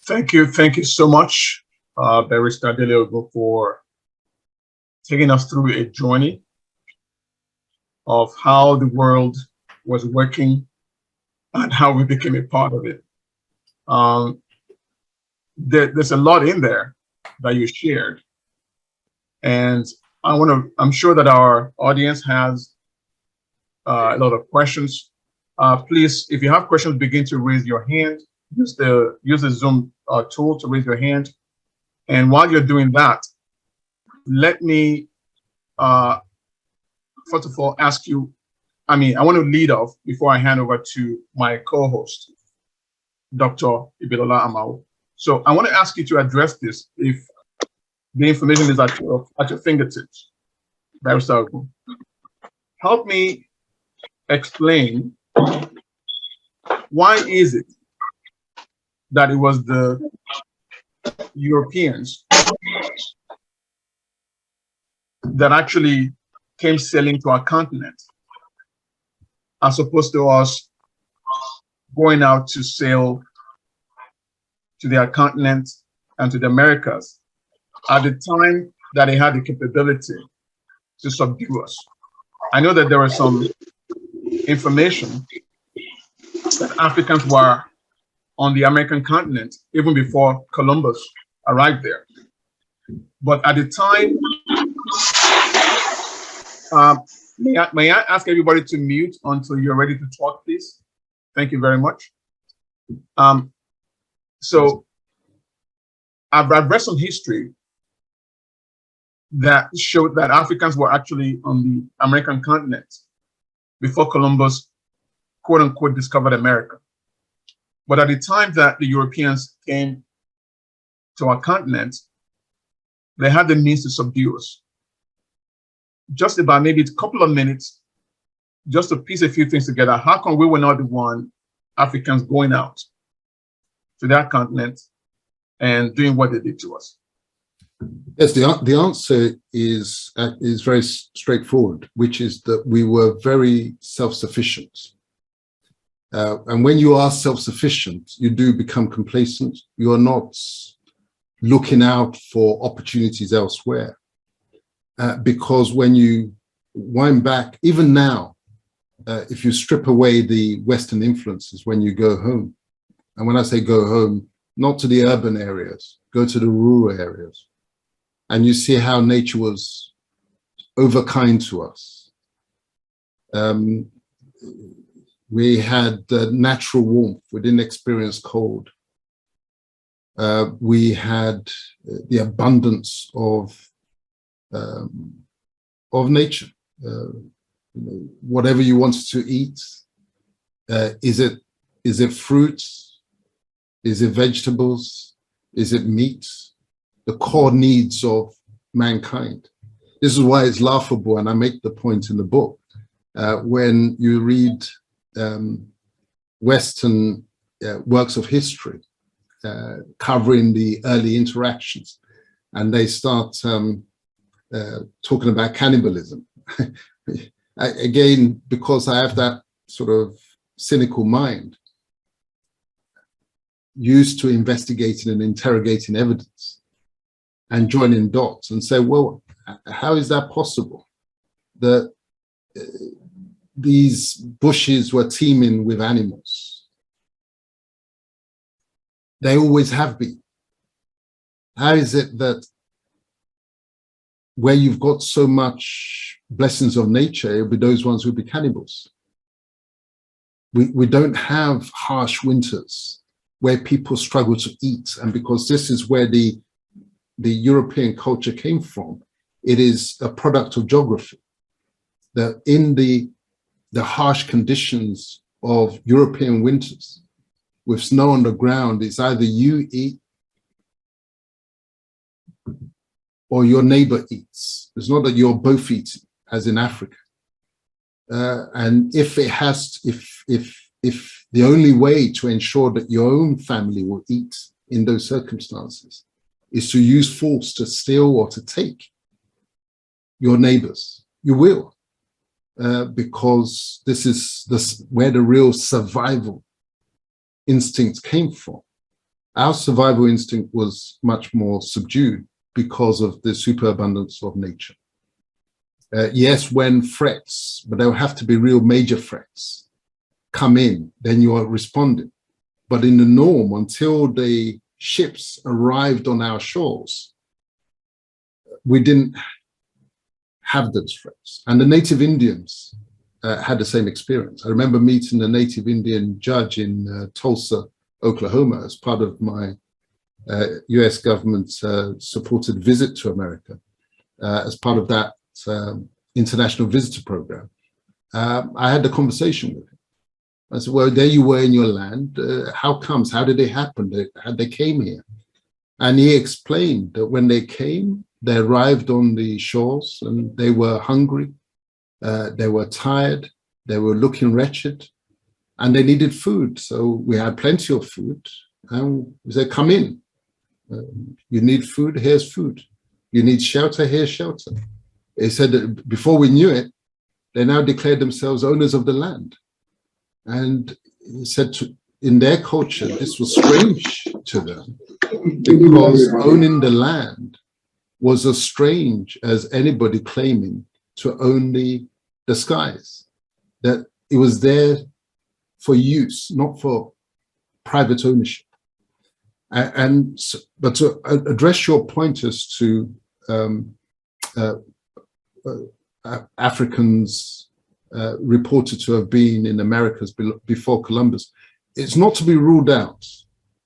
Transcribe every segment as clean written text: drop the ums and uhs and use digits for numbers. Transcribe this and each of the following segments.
Thank you so much, Barrister Dele Ogun, for taking us through a journey of how the world was working and how we became a part of it. Um, there's a lot in there that you shared, and I'm sure that our audience has a lot of questions. Please, if you have questions, begin to raise your hand. Use the Zoom tool to raise your hand. And while you're doing that, let me first of all ask you. I want to lead off before I hand over to my co-host, Dr. Ibilola Amao. So I want to ask you to address this if the information is at your fingertips. Barrister Ogun, help me explain why is it that it was the Europeans that actually came sailing to our continent, as opposed to us going out to sail to their continent and to the Americas at the time that they had the capability to subdue us. I know that there was some information that Africans were on the American continent even before Columbus arrived there. But at the time, may I ask everybody to mute until you're ready to talk, please? Thank you very much. So I've read some history that showed that Africans were actually on the American continent before Columbus, quote unquote, discovered America. But at the time that the Europeans came to our continent, they had the means to subdue us. Just about maybe a couple of minutes, just to piece a few things together. How come we were not the one Africans going out to that continent and doing what they did to us? Yes, the answer is very straightforward, which is that we were very self-sufficient. And when you are self-sufficient, you do become complacent. You are not looking out for opportunities elsewhere. Because when you wind back, even now, if you strip away the Western influences when you go home, and when I say go home, not to the urban areas, go to the rural areas, and you see how nature was overkind to us. We had natural warmth. We didn't experience cold. We had the abundance of nature. Whatever you wanted to eat, is it fruits? Is it vegetables? Is it meat? The core needs of mankind. This is why it's laughable, and I make the point in the book, when you read Western works of history covering the early interactions, and they start talking about cannibalism. Again, because I have that sort of cynical mind, used to investigating and interrogating evidence and joining dots and say, well, how is that possible? That these bushes were teeming with animals. They always have been. How is it that where you've got so much blessings of nature, it'll be those ones who'll be cannibals? We don't have harsh winters where people struggle to eat. And because this is where the European culture came from, it is a product of geography. That in the harsh conditions of European winters, with snow on the ground, it's either you eat or your neighbor eats. It's not that you're both eating, as in Africa. And if the only way to ensure that your own family will eat in those circumstances is to use force to steal or to take your neighbors, you will, because this is where the real survival instincts came from. Our survival instinct was much more subdued because of the superabundance of nature. Yes, when threats, but there will have to be real major threats, come in, then you are responding. But in the norm, until the ships arrived on our shores, we didn't have those threats. And the native Indians had the same experience. I remember meeting a native Indian judge in Tulsa, Oklahoma, as part of my US government supported visit to America, as part of that international visitor program. I had the conversation with him. I said, well, there you were in your land. How comes? How did it happen? They came here. And he explained that when they came, they arrived on the shores and they were hungry. They were tired. They were looking wretched and they needed food. So we had plenty of food. And we said, come in. You need food, here's food. You need shelter, here's shelter. He said that before we knew it, they now declared themselves owners of the land. And he said in their culture, this was strange to them because owning the land was as strange as anybody claiming to own the skies, that it was there for use, not for private ownership. But to address your point as to Africans reported to have been in Americas before Columbus, it's not to be ruled out,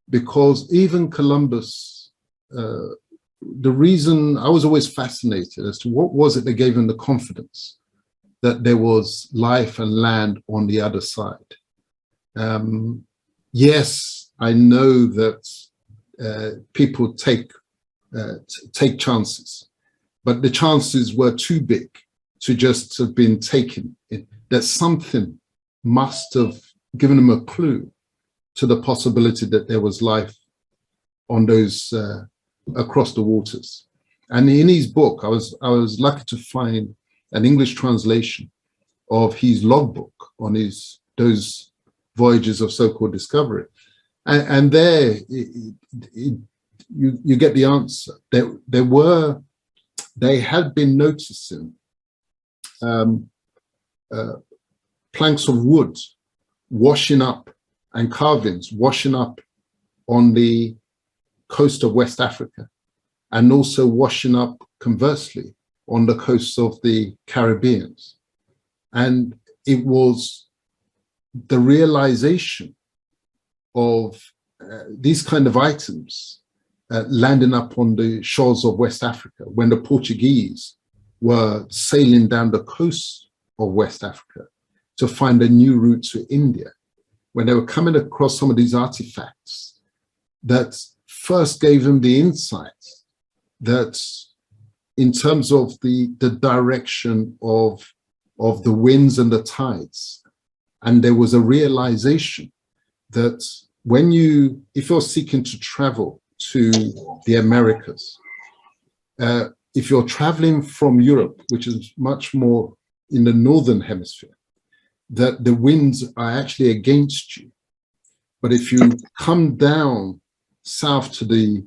because even Columbus, the reason I was always fascinated as to what was it that gave him the confidence that there was life and land on the other side. Yes, I know that people take chances, but the chances were too big to just have been taken. That something must have given them a clue to the possibility that there was life on those across the waters. And in his book, I was lucky to find an English translation of his logbook on those voyages of so-called discovery. And there you get the answer. They had been noticing planks of wood washing up and carvings washing up on the coast of West Africa, and also washing up conversely on the coasts of the Caribbean. And it was the realization of these kind of items landing up on the shores of West Africa when the Portuguese were sailing down the coast of West Africa to find a new route to India, when they were coming across some of these artifacts that first gave them the insight that in terms of the direction of the winds and the tides, and there was a realization that if you're seeking to travel to the Americas, if you're traveling from Europe, which is much more in the northern hemisphere, that the winds are actually against you. But if you come down south to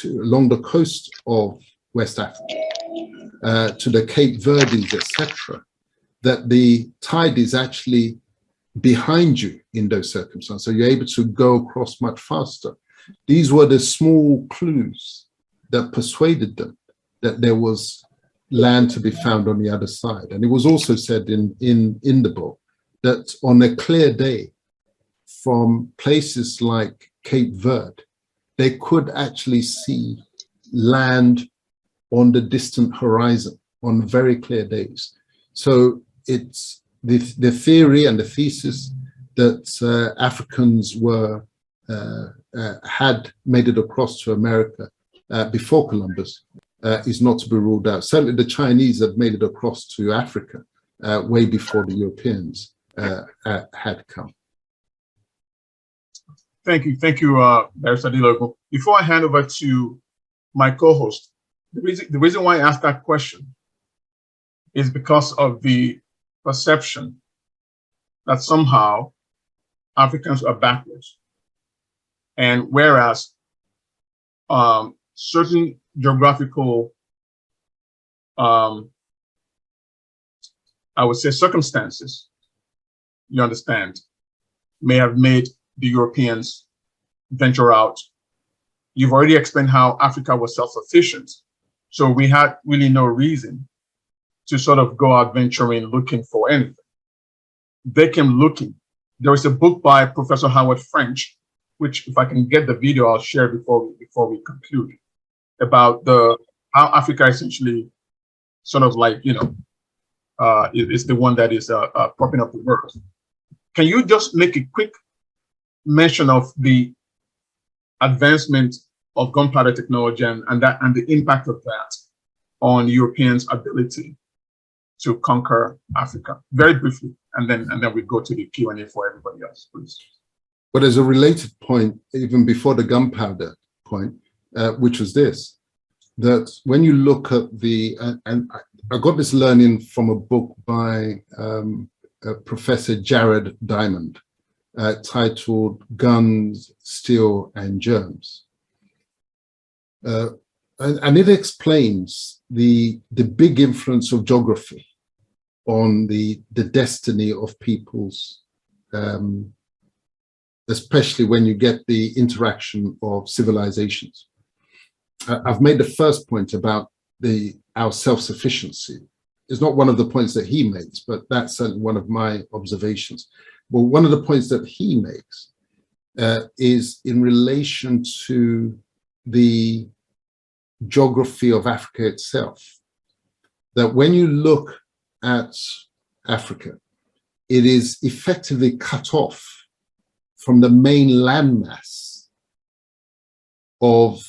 along the coast of West Africa, to the Cape Verdes, etc., that the tide is actually behind you in those circumstances. So you're able to go across much faster. These were the small clues that persuaded them that there was land to be found on the other side. And it was also said in the book that on a clear day, from places like Cape Verde, they could actually see land on the distant horizon on very clear days. So it's the theory and the thesis that Africans had made it across to America before Columbus is not to be ruled out. Certainly the Chinese had made it across to Africa way before the Europeans had come. Thank you, Barrister Dele Ogun. Before I hand over to my co-host, the reason why I asked that question is because of the perception that somehow Africans are backwards. And whereas certain geographical, I would say, circumstances, you understand, may have made the Europeans venture out. You've already explained how Africa was self-sufficient. So we had really no reason to sort of go out venturing looking for anything. They came looking. There is a book by Professor Howard French, which, if I can get the video, I'll share before we conclude, about how Africa essentially sort of like, is the one that is propping up the world. Can you just make a quick mention of the advancement of gunpowder technology and the impact of that on Europeans' ability to conquer Africa, very briefly, and then we go to the Q&A for everybody else, please. But there's a related point, even before the gunpowder point, which was this, that when you look at and I got this learning from a book by Professor Jared Diamond, titled Guns, Steel and Germs. And it explains the big influence of geography on the destiny of peoples, especially when you get the interaction of civilizations. I've made the first point about our self-sufficiency. It's not one of the points that he makes, but that's certainly one of my observations. Well, one of the points that he makes is in relation to the geography of Africa itself, that when you look at Africa, it is effectively cut off from the main landmass of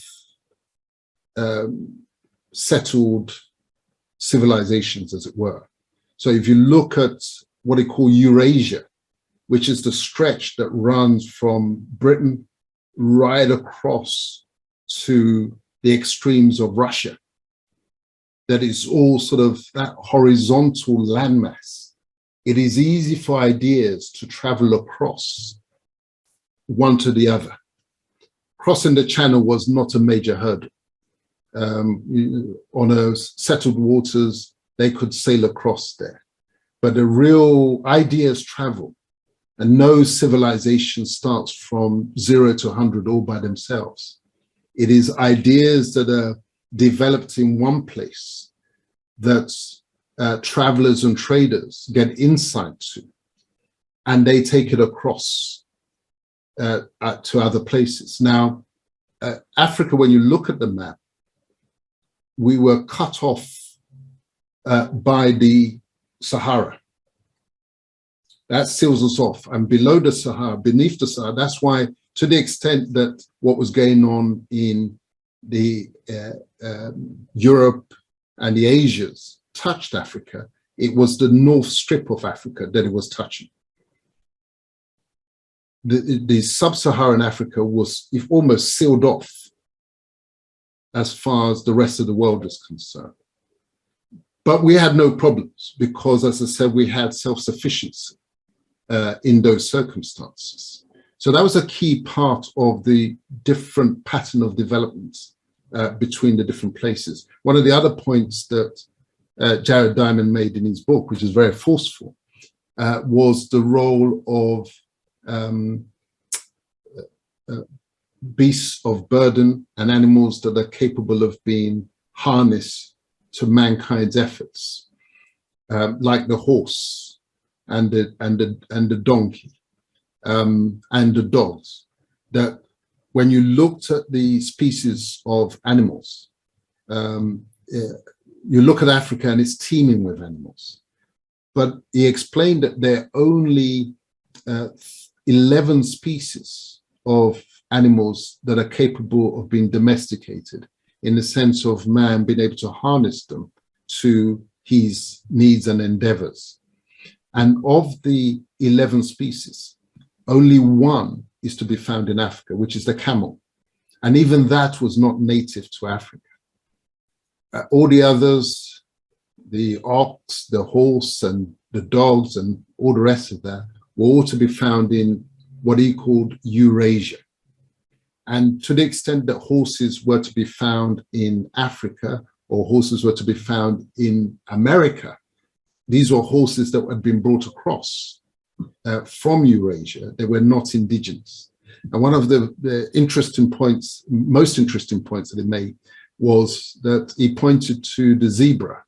settled civilizations, as it were. So if you look at what they call Eurasia, which is the stretch that runs from Britain right across to the extremes of Russia, that is all sort of that horizontal landmass. It is easy for ideas to travel across one to the other. Crossing the channel was not a major hurdle. On settled waters, they could sail across there. But the real ideas travel, and no civilization starts from 0 to 100 all by themselves. It is ideas that are developed in one place that travelers and traders get insight to, and they take it across to other places. Now, Africa, when you look at the map, we were cut off by the Sahara. That seals us off. And below the Sahara, beneath the Sahara, that's why, to the extent that what was going on in the Europe and the Asias touched Africa, it was the north strip of Africa that it was touching. The sub-Saharan Africa was almost sealed off as far as the rest of the world is concerned. But we had no problems because, as I said, we had self-sufficiency in those circumstances. So that was a key part of the different pattern of developments between the different places. One of the other points that Jared Diamond made in his book, which is very forceful, was the role of beasts of burden and animals that are capable of being harnessed to mankind's efforts, like the horse and the donkey and the dogs. That when you looked at the species of animals, you look at Africa and it's teeming with animals. But he explained that there are only 11 species of animals that are capable of being domesticated, in the sense of man being able to harness them to his needs and endeavors. And of the 11 species, only one is to be found in Africa, which is the camel. And even that was not native to Africa. All the others, the ox, the horse, and the dogs, and all the rest of that, were all to be found in what he called Eurasia. And to the extent that horses were to be found in Africa or horses were to be found in America, these were horses that had been brought across from Eurasia. They were not indigenous. And one of the interesting points, most interesting points that he made was that he pointed to the zebra,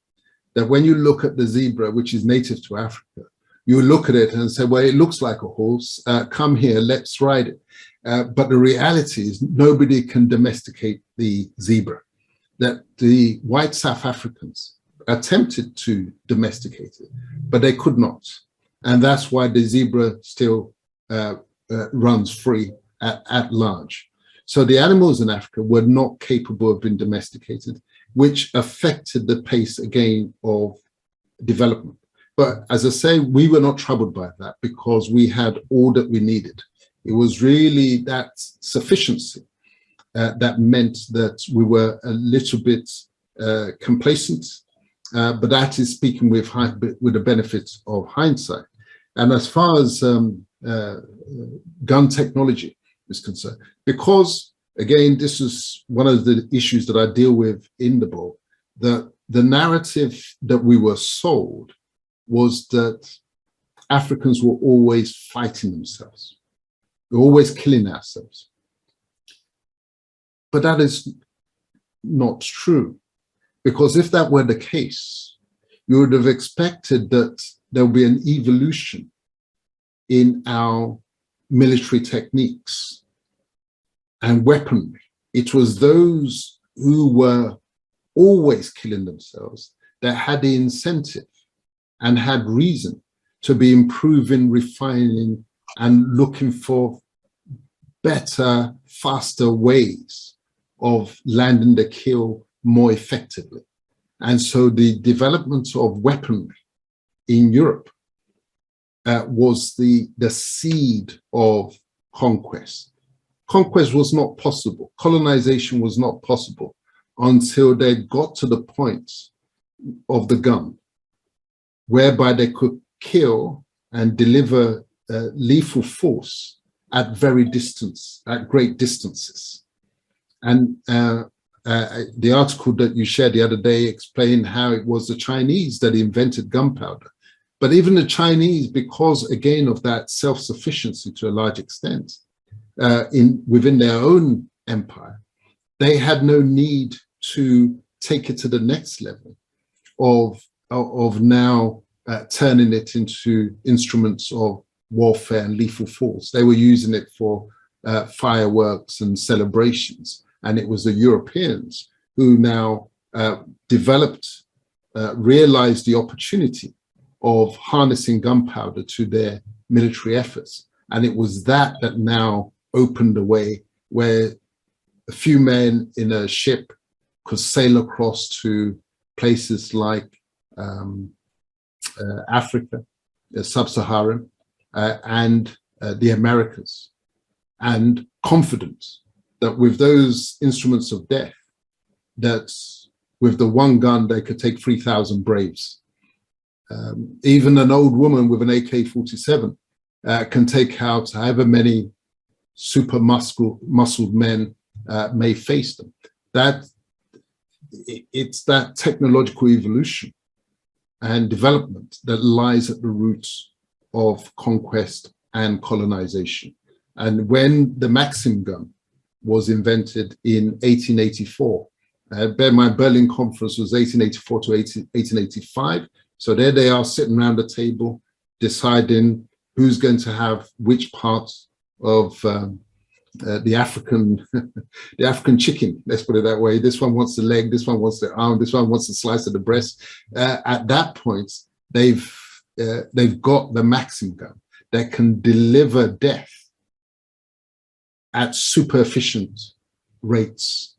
that when you look at the zebra, which is native to Africa, you look at it and say, well, it looks like a horse, come here, let's ride it. But the reality is nobody can domesticate the zebra, that the white South Africans attempted to domesticate it, but they could not. And that's why the zebra still runs free at large. So the animals in Africa were not capable of being domesticated, which affected the pace again of development. But as I say, we were not troubled by that because we had all that we needed. It was really that sufficiency that meant that we were a little bit complacent, but that is speaking with the benefit of hindsight. And as far as gun technology is concerned, because again, this is one of the issues that I deal with in the book, that the narrative that we were sold was that Africans were always fighting themselves. We're always killing ourselves. But that is not true, because if that were the case, you would have expected that there would be an evolution in our military techniques and weaponry. It was those who were always killing themselves that had the incentive and had reason to be improving, refining, and looking for better, faster ways of landing the kill more effectively. And so the development of weaponry in Europe was the seed of conquest. Conquest was not possible. Colonization was not possible until they got to the point of the gun, whereby they could kill and deliver lethal force at great distances. And the article that you shared the other day explained how it was the Chinese that invented gunpowder. But even the Chinese, because again of that self-sufficiency to a large extent within their own empire, they had no need to take it to the next level of now turning it into instruments of warfare and lethal force. They were using it for fireworks and celebrations. And it was the Europeans who now realized the opportunity of harnessing gunpowder to their military efforts. And it was that now opened the way where a few men in a ship could sail across to places like Africa, sub-Saharan, and the Americas, and confident that with those instruments of death, that with the one gun, they could take 3,000 braves. Even an old woman with an AK-47 can take out however many super muscled men may face them. It's that technological evolution and development that lies at the roots of conquest and colonization. And when the Maxim gun was invented in 1884, my Berlin conference was 1884 to 1885. So there they are sitting around the table deciding who's going to have which parts of the African chicken, let's put it that way. This one wants the leg, this one wants the arm, this one wants a slice of the breast. At that point, they've got the Maxim gun that can deliver death at super efficient rates,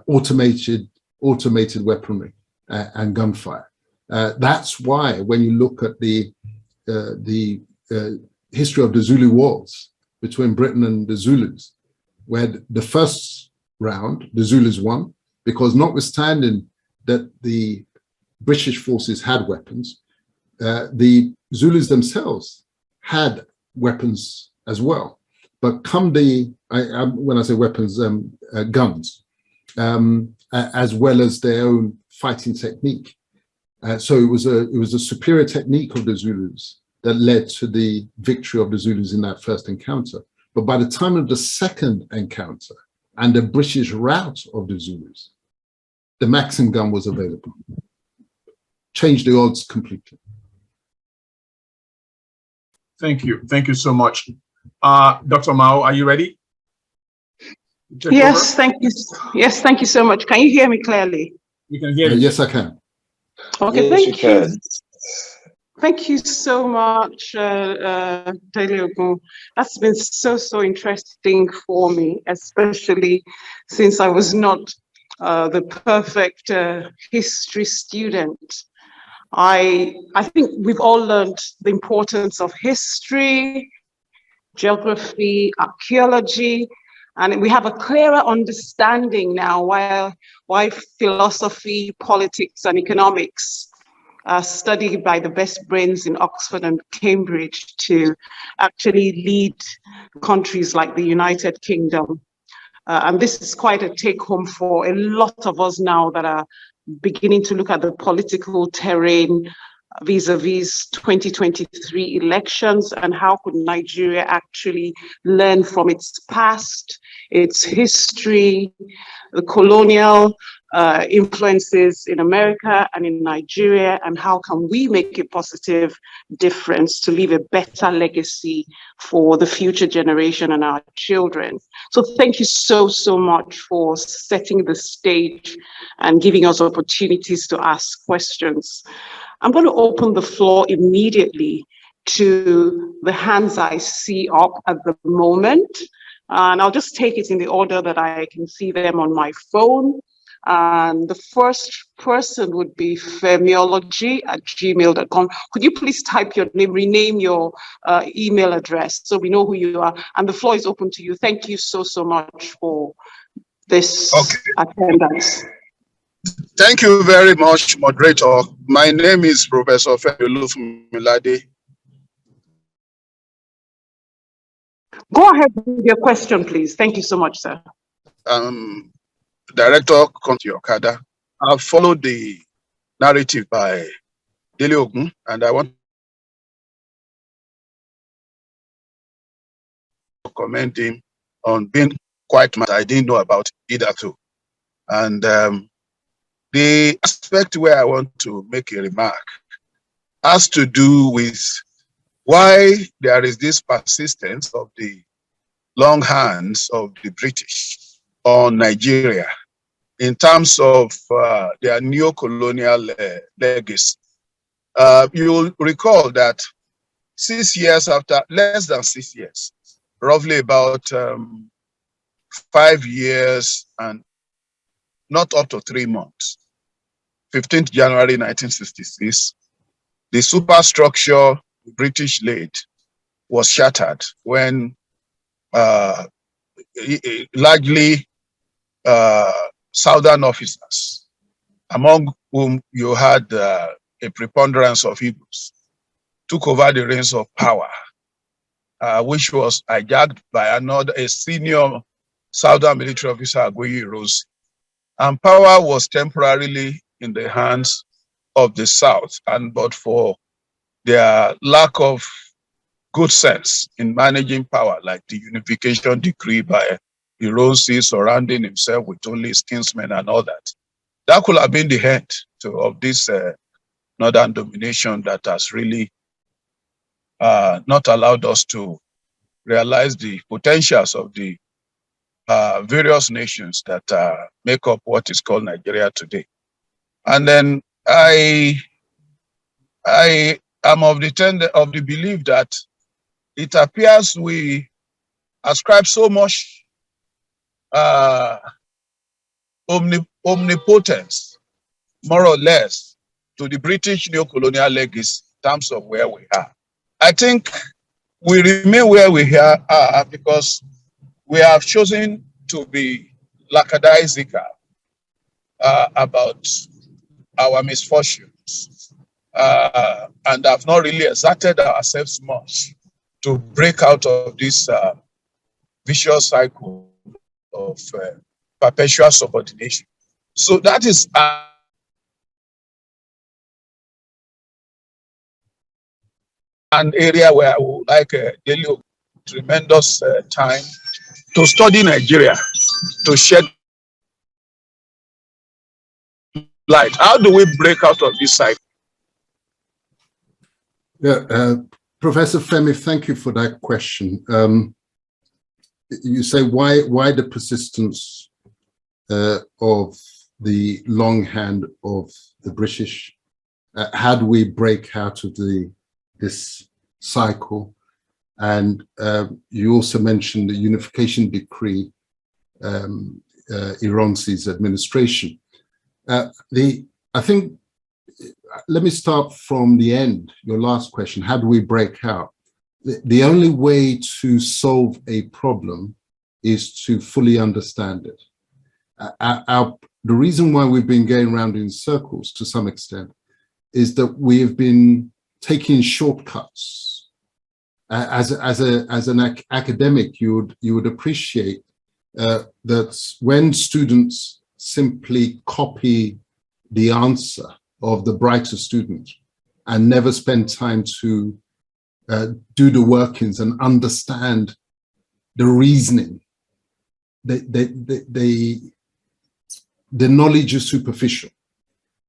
automated weaponry and gunfire. That's why when you look at the history of the Zulu Wars between Britain and the Zulus, where the first round, the Zulus won, because notwithstanding that the British forces had weapons, the Zulus themselves had weapons as well. But come the when I say weapons, guns, as well as their own fighting technique. So it was a superior technique of the Zulus that led to the victory of the Zulus in that first encounter. But by the time of the second encounter and the British rout of the Zulus, the Maxim gun was available. Changed the odds completely. Thank you. Thank you so much. Dr. Mao, are you ready? Yes, thank you. Yes, thank you so much. Can you hear me clearly? We can hear you. Yes, I can. Okay, yes, thank you. Thank you so much, Dele Ogun. That's been so interesting for me, especially since I was not the perfect history student. I think we've all learned the importance of history, geography, archaeology, and we have a clearer understanding now why philosophy, politics, and economics are studied by the best brains in Oxford and Cambridge to actually lead countries like the United Kingdom. And this is quite a take home for a lot of us now that are beginning to look at the political terrain vis-a-vis 2023 elections, and how could Nigeria actually learn from its past, its history, the colonial influences in America and in Nigeria, and how can we make a positive difference to leave a better legacy for the future generation and our children. So thank you so much for setting the stage and giving us opportunities to ask questions. I'm going to open the floor immediately to the hands I see up at the moment. And I'll just take it in the order that I can see them on my phone. And the first person would be femiology@gmail.com. Could you please type your name, rename your email address so we know who you are? And the floor is open to you. Thank you so much for this attendance. Thank you very much, moderator. My name is Professor Femi Milade. Go ahead with your question, please. Thank you so much, sir. Director Konti Okada. I've followed the narrative by Dele Ogun, and I want to commend him on being quite mad. I didn't know about either too. And the aspect where I want to make a remark has to do with why there is this persistence of the long hands of the British on Nigeria in terms of their neo-colonial legacy. You'll recall that 6 years after, less than 6 years, roughly about 5 years and not up to 3 months, 15th January 1966, the superstructure the British laid was shattered when largely Southern officers, among whom you had a preponderance of Igbos, took over the reins of power, which was hijacked by a senior Southern military officer, Aguiyi Ironsi. And power was temporarily in the hands of the South, but for their lack of good sense in managing power, like the unification decree by Ironsi surrounding himself with only his kinsmen and all that. That could have been the end of this northern domination that has really not allowed us to realize the potentials of the various nations that make up what is called Nigeria today. And then I am of the belief that it appears we ascribe so much omnipotence, more or less, to the British neo-colonial legacy in terms of where we are. I think we remain where we are because we have chosen to be lackadaisical about our misfortunes and have not really exerted ourselves much to break out of this vicious cycle of perpetual subordination. So that is an area where I would like Dele Ogun tremendous time to study Nigeria, to shed light. How do we break out of this cycle? Yeah, Professor Femi, thank you for that question. You say why the persistence of the long hand of the British? How do we break out of this cycle? And you also mentioned the unification decree, Ironsi's administration. I think, let me start from the end, your last question, how do we break out? The only way to solve a problem is to fully understand it. The reason why we've been going around in circles to some extent is that we've been taking shortcuts. As an academic, you would appreciate that when students simply copy the answer of the brighter student and never spend time to do the workings and understand the reasoning, the knowledge is superficial.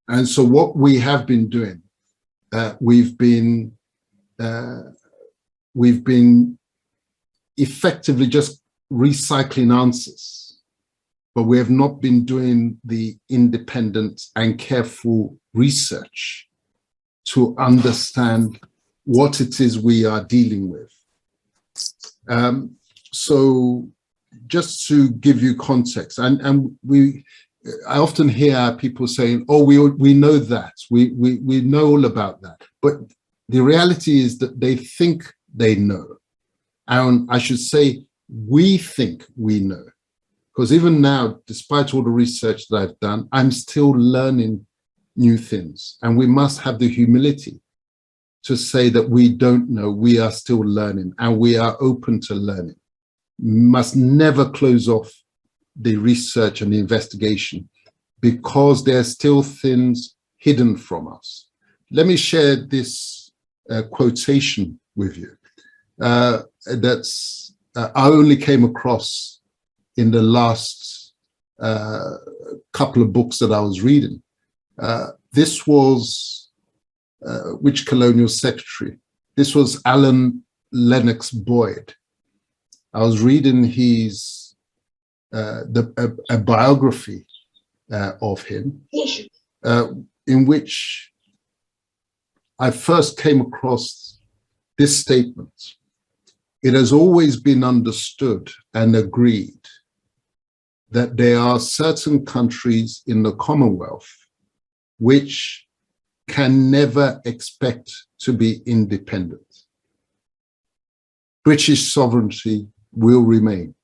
And so what we have been doing, we've been effectively just recycling answers, but we have not been doing the independent and careful research to understand what it is we are dealing with. So just to give you context, and I often hear people saying, oh, we know that, we know all about that. But the reality is that they think they know. And I should say, we think we know. Because even now, despite all the research that I've done, I'm still learning new things. And we must have the humility to say that we don't know, we are still learning, and we are open to learning. Must never close off the research and the investigation, because there are still things hidden from us. Let me share this quotation with you. I only came across in the last couple of books that I was reading. This was, which colonial secretary? This was Alan Lennox Boyd. I was reading his, a biography of him, in which I first came across this statement. It has always been understood and agreed that there are certain countries in the Commonwealth which can never expect to be independent. British sovereignty will remain.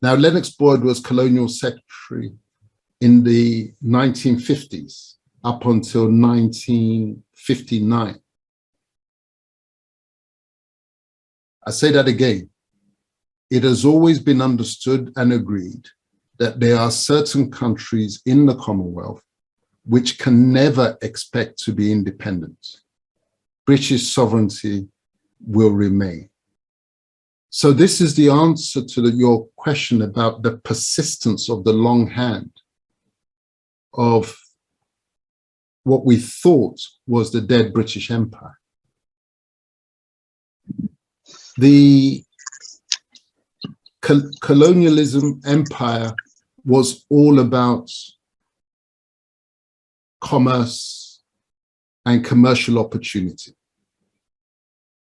Now, Lennox Boyd was colonial secretary in the 1950s up until 1959. I say that again. It has always been understood and agreed that there are certain countries in the Commonwealth which can never expect to be independent. British sovereignty will remain. So this is the answer to your question about the persistence of the long hand of what we thought was the dead British Empire. The colonialism empire was all about commerce and commercial opportunity.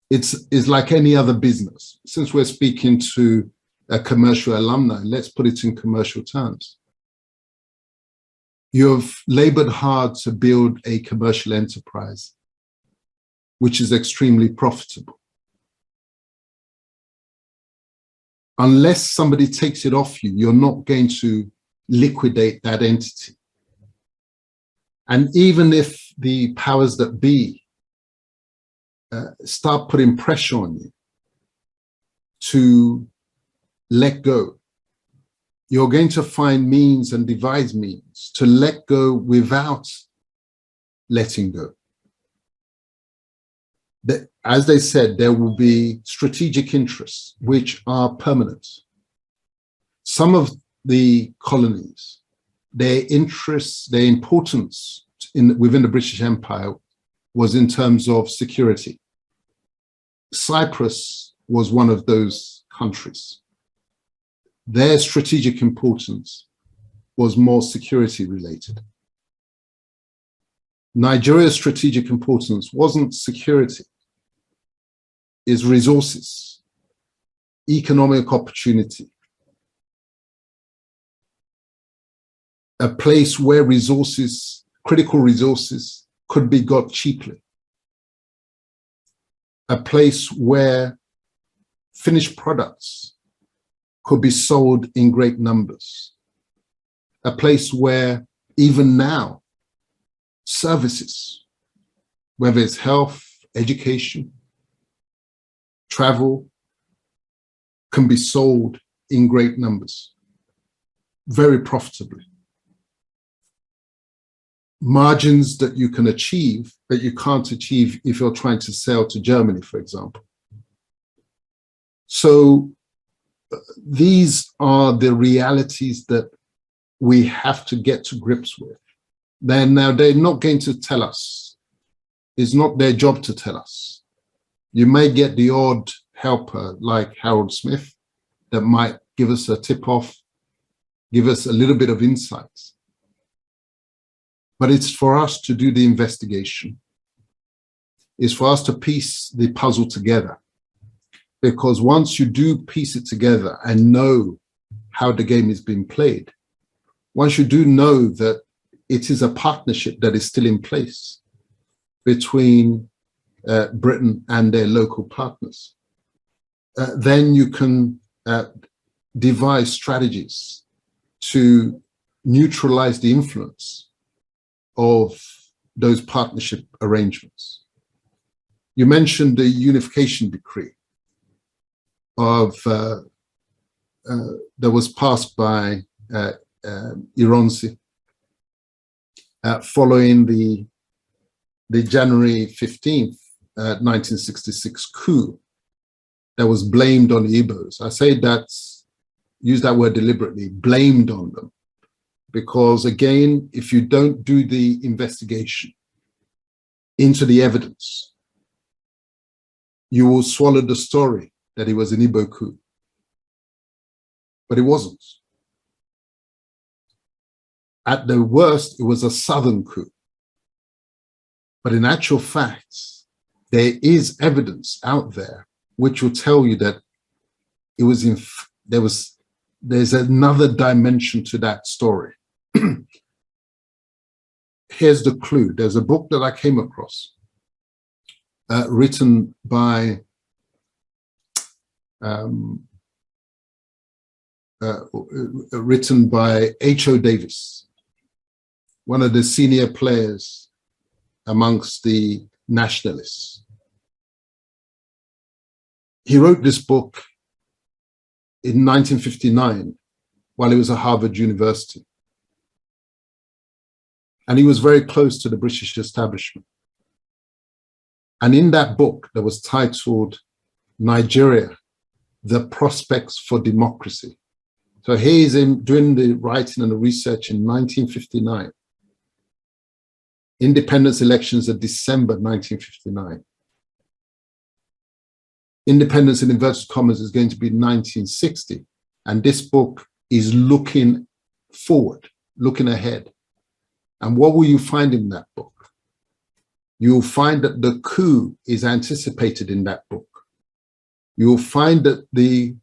It's like any other business. Since we're speaking to a commercial alumni, let's put it in commercial terms. You've labored hard to build a commercial enterprise, which is extremely profitable. Unless somebody takes it off you, you're not going to liquidate that entity. And even if the powers that be start putting pressure on you, to let go. You're going to find means and devise means to let go without letting go. As they said, there will be strategic interests which are permanent. Some of the colonies, their interests, their importance within the British Empire was in terms of security. Cyprus was one of those countries. Their strategic importance was more security related. Nigeria's strategic importance wasn't security, it's resources, economic opportunity, a place where resources, critical resources, could be got cheaply, a place where finished products could be sold in great numbers, a place where even now services, whether it's health, education, travel, can be sold in great numbers, very profitably. Margins that you can achieve that you can't achieve if you're trying to sell to Germany, for example. So these are the realities that we have to get to grips with. They're not going to tell us. It's not their job to tell us. You may get the odd helper like Harold Smith that might give us a tip-off, give us a little bit of insights. But it's for us to do the investigation. It's for us to piece the puzzle together. Because once you do piece it together and know how the game is being played, once you do know that it is a partnership that is still in place between Britain and their local partners, then you can devise strategies to neutralize the influence of those partnership arrangements. You mentioned the unification decree that was passed by Ironsi following the January 15th, 1966 coup that was blamed on the Igbos. I say that, use that word deliberately, blamed on them. Because again, if you don't do the investigation into the evidence, you will swallow the story that it was an Igbo coup. But it wasn't. At the worst, it was a southern coup. But in actual fact, there is evidence out there which will tell you that it was there's another dimension to that story. Here's the clue. There's a book that I came across written by H.O. Davis, one of the senior players amongst the nationalists. He wrote this book in 1959 while he was at Harvard University. And he was very close to the British establishment. And in that book that was titled Nigeria, The Prospects for Democracy. So he is doing the writing and the research in 1959. Independence elections are December 1959. Independence in inverted commas is going to be 1960. And this book is looking forward, looking ahead. And what will you find in that book? You'll find that the coup is anticipated in that book. You'll find that the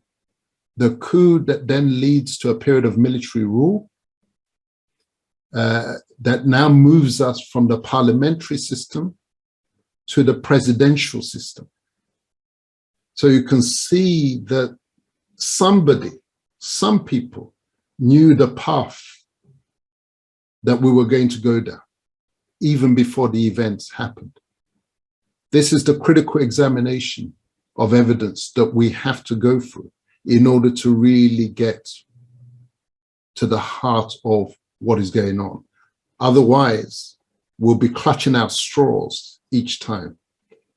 coup that then leads to a period of military rule that now moves us from the parliamentary system to the presidential system. So you can see that some people knew the path that we were going to go down, even before the events happened. This is the critical examination of evidence that we have to go through in order to really get to the heart of what is going on. Otherwise, we'll be clutching out straws each time.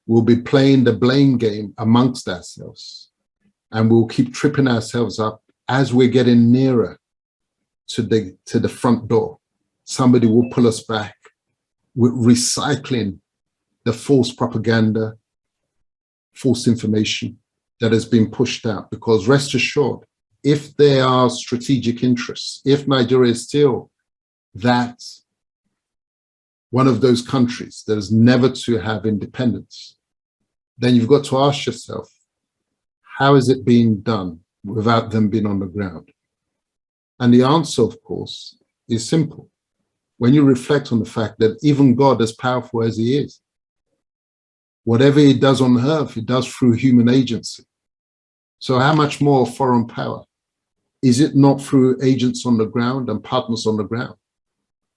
We'll be playing the blame game amongst ourselves, and we'll keep tripping ourselves up as we're getting nearer to the front door. Somebody will pull us back with recycling the false propaganda, false information that has been pushed out. Because rest assured, if there are strategic interests, if Nigeria is still that one of those countries that is never to have independence, then you've got to ask yourself, how is it being done without them being on the ground? And the answer, of course, is simple. When you reflect on the fact that even God, as powerful as he is, whatever he does on earth, he does through human agency. So how much more foreign power? Is it not through agents on the ground and partners on the ground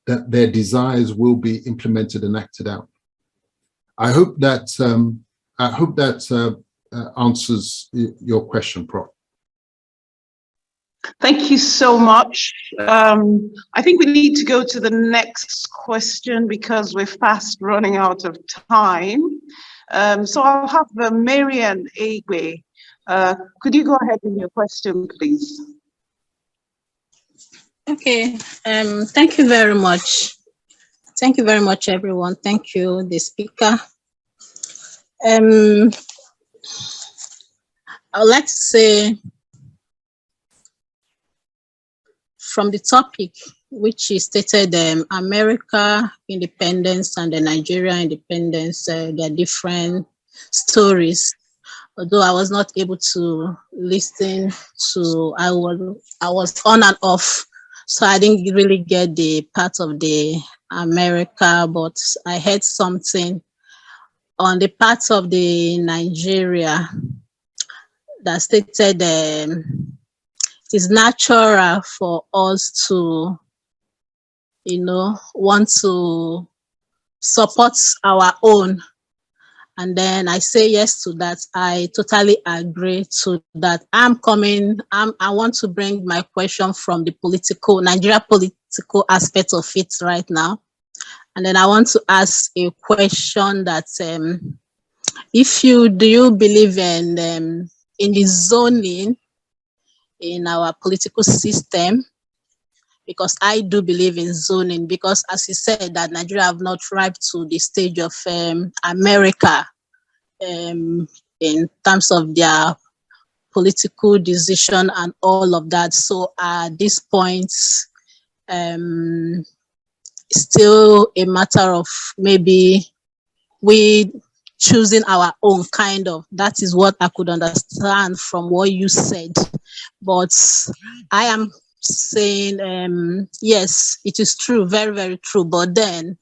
that their desires will be implemented and acted out? I hope that answers your question, Prof. Thank you so much. I think we need to go to the next question because we're fast running out of time. So I'll have Marian Egbe. Could you go ahead with your question, please? Okay, thank you very much. Thank you very much, everyone. Thank you, the speaker. I would like to say, from the topic, which is stated, America independence and the Nigeria independence, they're different stories. Although I was not able to listen to, I was on and off, so I didn't really get the part of the America, but I heard something on the part of the Nigeria that stated it is natural for us to, want to support our own. And then I say yes to that. I totally agree to that. I want to bring my question from the Nigeria political aspect of it right now. And then I want to ask a question that do you believe in the zoning in our political system? Because I do believe in zoning, because as you said, that Nigeria have not arrived to the stage of America in terms of their political decision and all of that. So at this point, still a matter of maybe we choosing our own kind of. That is what I could understand from what you said. But I am saying, yes, it is true, very, very true. But then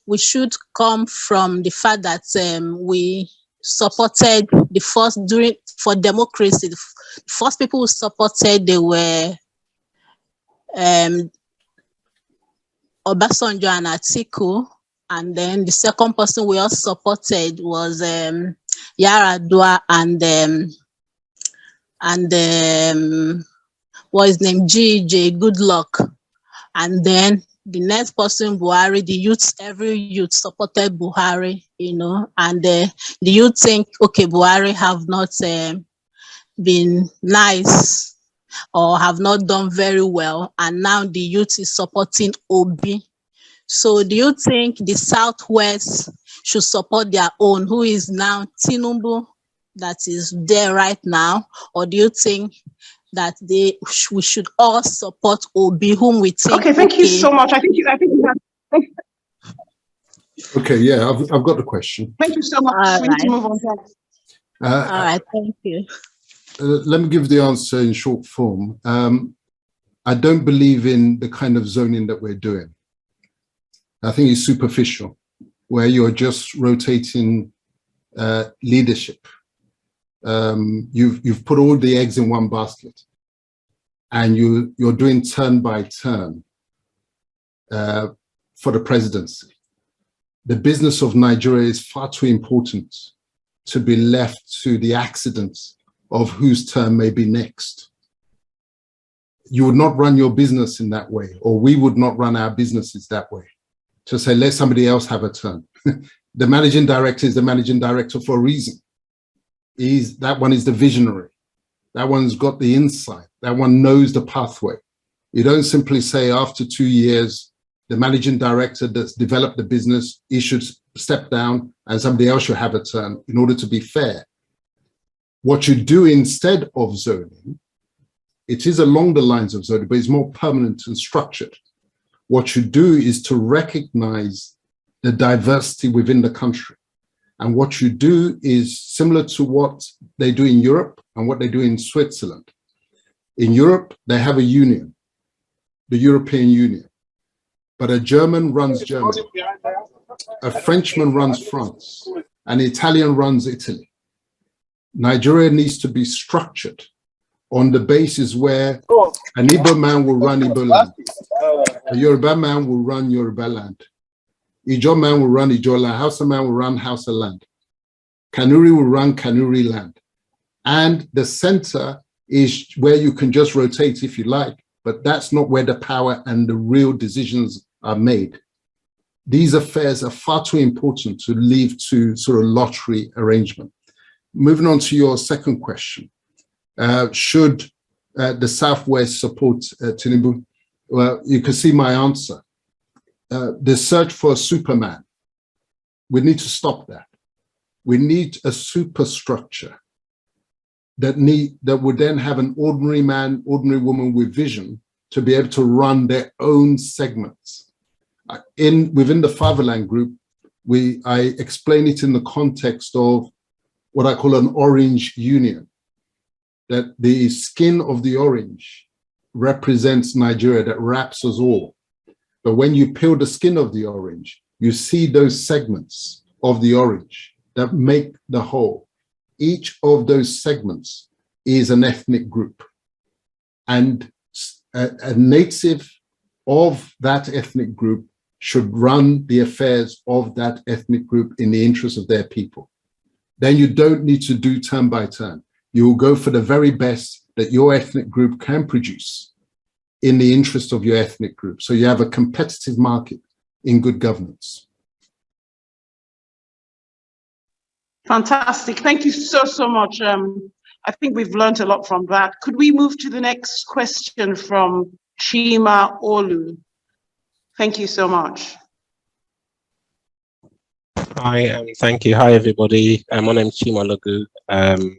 we should come from the fact that we supported the first for democracy. The first people who supported, they were Obasanjo and Atiku, and then the second person we all supported was Yaradua and what is his name, GJ, Goodluck. And then the next person, Buhari, every youth supported Buhari, and the youth think, okay, Buhari have not been nice or have not done very well, and now the youth is supporting Obi. So do you think the Southwest should support their own, who is now Tinubu, that is there right now, or do you think that we should all support Obi, whom we think? Okay, thank you so much. I think you have. Okay, yeah, I've got the question. Thank you so much. We need to move on. All right, thank you. Let me give the answer in short form. I don't believe in the kind of zoning that we're doing. I think it's superficial, where you're just rotating leadership. You've put all the eggs in one basket, and you're doing turn by turn for the presidency. The business of Nigeria is far too important to be left to the accidents of whose turn may be next. You would not run your business in that way, or we would not run our businesses that way, to say, let somebody else have a turn. The managing director is the managing director for a reason. That one is the visionary. That one's got the insight. That one knows the pathway. You don't simply say after 2 years, the managing director that's developed the business, he should step down and somebody else should have a turn in order to be fair. What you do instead of zoning, it is along the lines of zoning, but it's more permanent and structured. What you do is to recognize the diversity within the country. And what you do is similar to what they do in Europe and what they do in Switzerland. In Europe, they have a union, the European Union, but a German runs Germany, a Frenchman runs France, an Italian runs Italy. Nigeria needs to be structured on the basis where an Igbo man will run Igbo land, a Yoruba man will run Yoruba land, Ijo man will run Ijo land, Hausa man will run Hausa land, Kanuri will run Kanuri land. And the center is where you can just rotate if you like, but that's not where the power and the real decisions are made. These affairs are far too important to leave to sort of lottery arrangement. Moving on to your second question, should the Southwest support Tinubu? Well, you can see my answer. The search for a Superman, we need to stop that. We need a superstructure that would then have an ordinary man, ordinary woman with vision to be able to run their own segments. Within the Fatherland Group, I explain it in the context of what I call an orange union, that the skin of the orange represents Nigeria, that wraps us all. But when you peel the skin of the orange, you see those segments of the orange that make the whole. Each of those segments is an ethnic group. And a native of that ethnic group should run the affairs of that ethnic group in the interest of their people. Then you don't need to do turn by turn. You will go for the very best that your ethnic group can produce in the interest of your ethnic group. So you have a competitive market in good governance. Fantastic. Thank you so, so much. I think we've learned a lot from that. Could we move to the next question from Chima Olu? Thank you so much. Hi, thank you. Hi, everybody. My name is Chima Olu.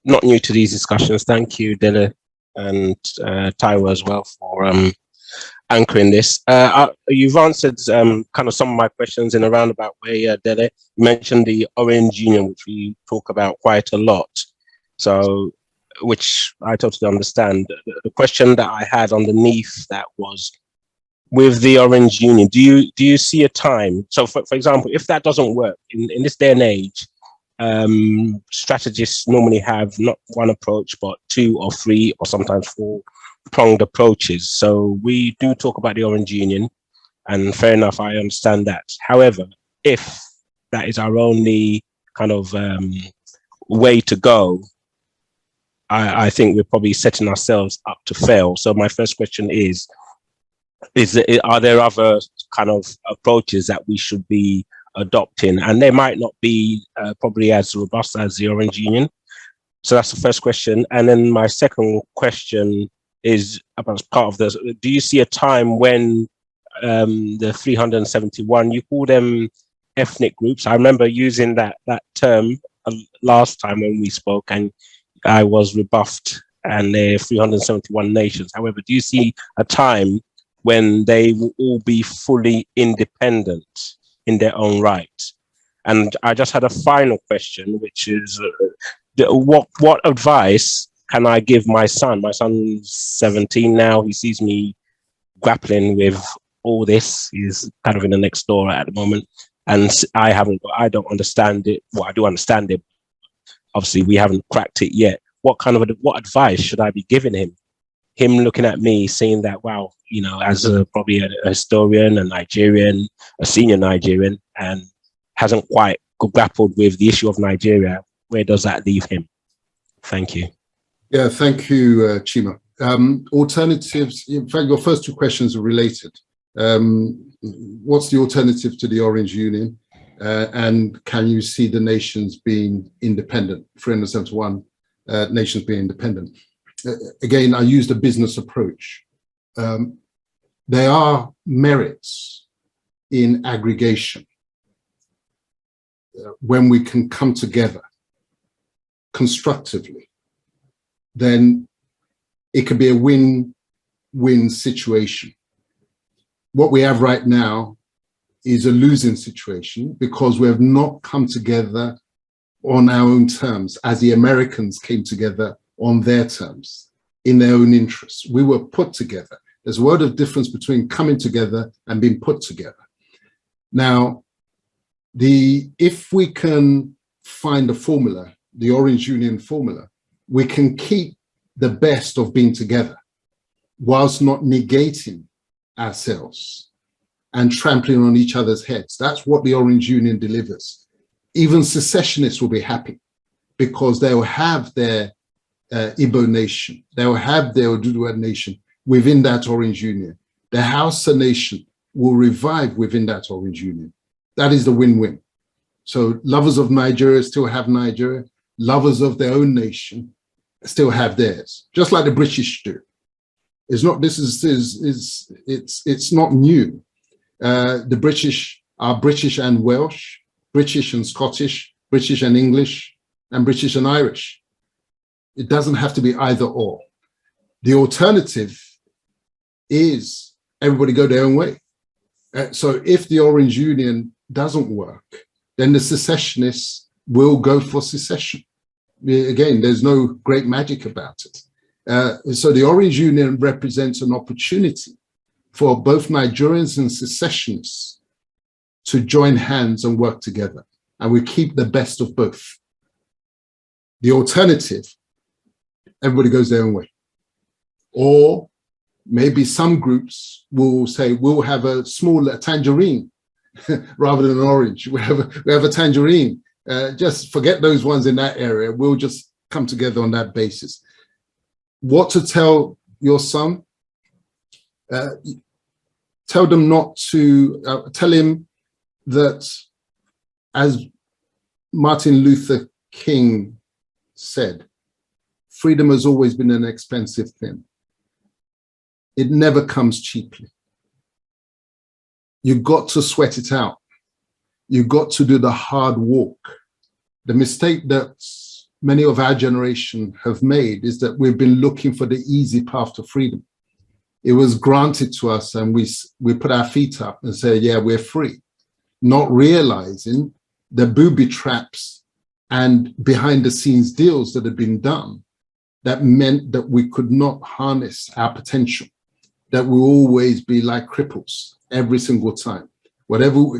Not new to these discussions. Thank you, Dele and Taiwo as well for anchoring this. You've answered kind of some of my questions in a roundabout way, Dele. You mentioned the Orange Union, which we talk about quite a lot. So, which I totally understand. The question that I had underneath that was, with the Orange Union, do you see a time? So, for example, if that doesn't work in this day and age, strategists normally have not one approach, but 2 or 3 or sometimes 4-pronged approaches. So we do talk about the Orange Union, and fair enough, I understand that. However, if that is our only kind of way to go, I think we're probably setting ourselves up to fail. So my first question is are there other kind of approaches that we should be adopting? And they might not be probably as robust as the Orange Union. So that's the first question. And then my second question is about part of this. Do you see a time when the 371, you call them ethnic groups? I remember using that term last time when we spoke, and I was rebuffed, and they're 371 nations. However, do you see a time when they will all be fully independent in their own right? And I just had a final question, which is what advice can I give my son? My son's 17 now. He sees me grappling with all this. He's kind of in the next door at the moment, and I don't understand it. Well, I do understand it. Obviously, we haven't cracked it yet. What advice should I be giving him? Him looking at me, saying that, wow, you know, as probably a historian, a Nigerian, a senior Nigerian, and hasn't quite grappled with the issue of Nigeria, where does that leave him? Thank you. Yeah, thank you, Chima. Alternatives, in fact, your first two questions are related. What's the alternative to the Orange Union? And can you see the nations being independent, 371 nations being independent? Again, I used a business approach. There are merits in aggregation when we can come together constructively. Then it could be a win-win situation. What we have right now is a losing situation because we have not come together on our own terms as the Americans came together on their terms, in their own interests. We were put together. There's a world of difference between coming together and being put together. Now, if we can find a formula, the Orange Union formula, we can keep the best of being together whilst not negating ourselves and trampling on each other's heads. That's what the Orange Union delivers. Even secessionists will be happy because they will have their Igbo nation, they will have their Oduduwa nation within that Orange Union. The Hausa nation will revive within that Orange Union. That is the win-win. So lovers of Nigeria still have Nigeria, lovers of their own nation still have theirs, just like the British do. It's not, it's not new. The British are British and Welsh, British and Scottish, British and English, and British and Irish. It doesn't have to be either or. The alternative is everybody go their own way. So if the Orange Union doesn't work, then the secessionists will go for secession. Again, there's no great magic about it. So the Orange Union represents an opportunity for both Nigerians and secessionists to join hands and work together, and we keep the best of both. The alternative, everybody goes their own way. Or maybe some groups will say, we'll have a small tangerine rather than an orange. We have a tangerine. Just forget those ones in that area. We'll just come together on that basis. What to tell your son? Tell them not to, tell him that, as Martin Luther King said, freedom has always been an expensive thing. It never comes cheaply. You've got to sweat it out. You've got to do the hard walk. The mistake that many of our generation have made is that we've been looking for the easy path to freedom. It was granted to us and we put our feet up and say, yeah, we're free, not realizing the booby traps and behind the scenes deals that had been done that meant that we could not harness our potential, that we always be like cripples every single time.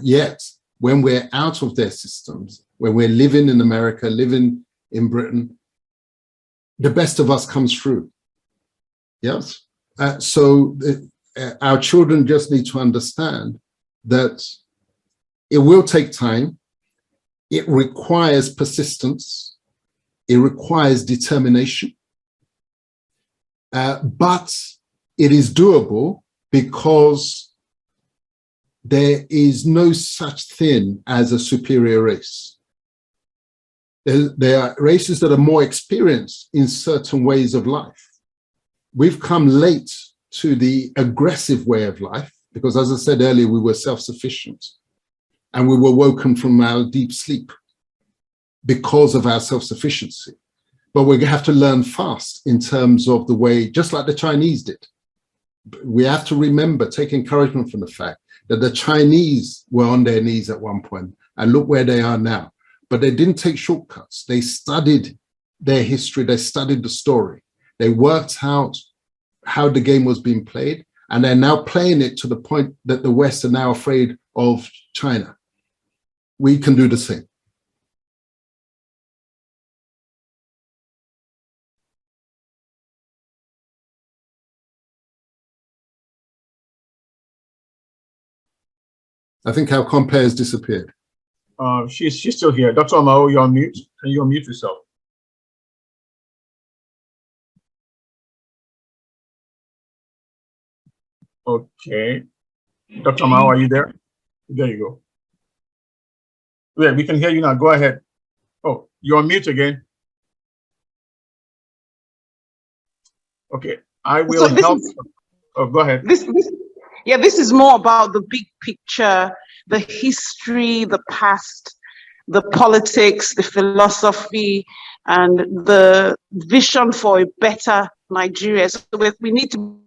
Yet, when we're out of their systems, when we're living in America, living in Britain, the best of us comes through. Yes? So our children just need to understand that it will take time. It requires persistence. It requires determination. But it is doable because there is no such thing as a superior race. There are races that are more experienced in certain ways of life. We've come late to the aggressive way of life because, as I said earlier, we were self-sufficient and we were woken from our deep sleep because of our self-sufficiency. But we have to learn fast in terms of the way, just like the Chinese did. We have to remember, take encouragement from the fact that the Chinese were on their knees at one point and look where they are now. But they didn't take shortcuts. They studied their history. They studied the story. They worked out how the game was being played, and they're now playing it to the point that the West are now afraid of China. We can do the same. I think our compare has disappeared. She's still here. Dr. Amao, you're on mute. Can you unmute yourself? Okay. Dr. Amao, are you there? There you go. Yeah, we can hear you now. Go ahead. Oh, you're on mute again. Okay, I will help. Oh, go ahead. This is more about the big picture, the history, the past, the politics, the philosophy, and the vision for a better Nigeria. So we need to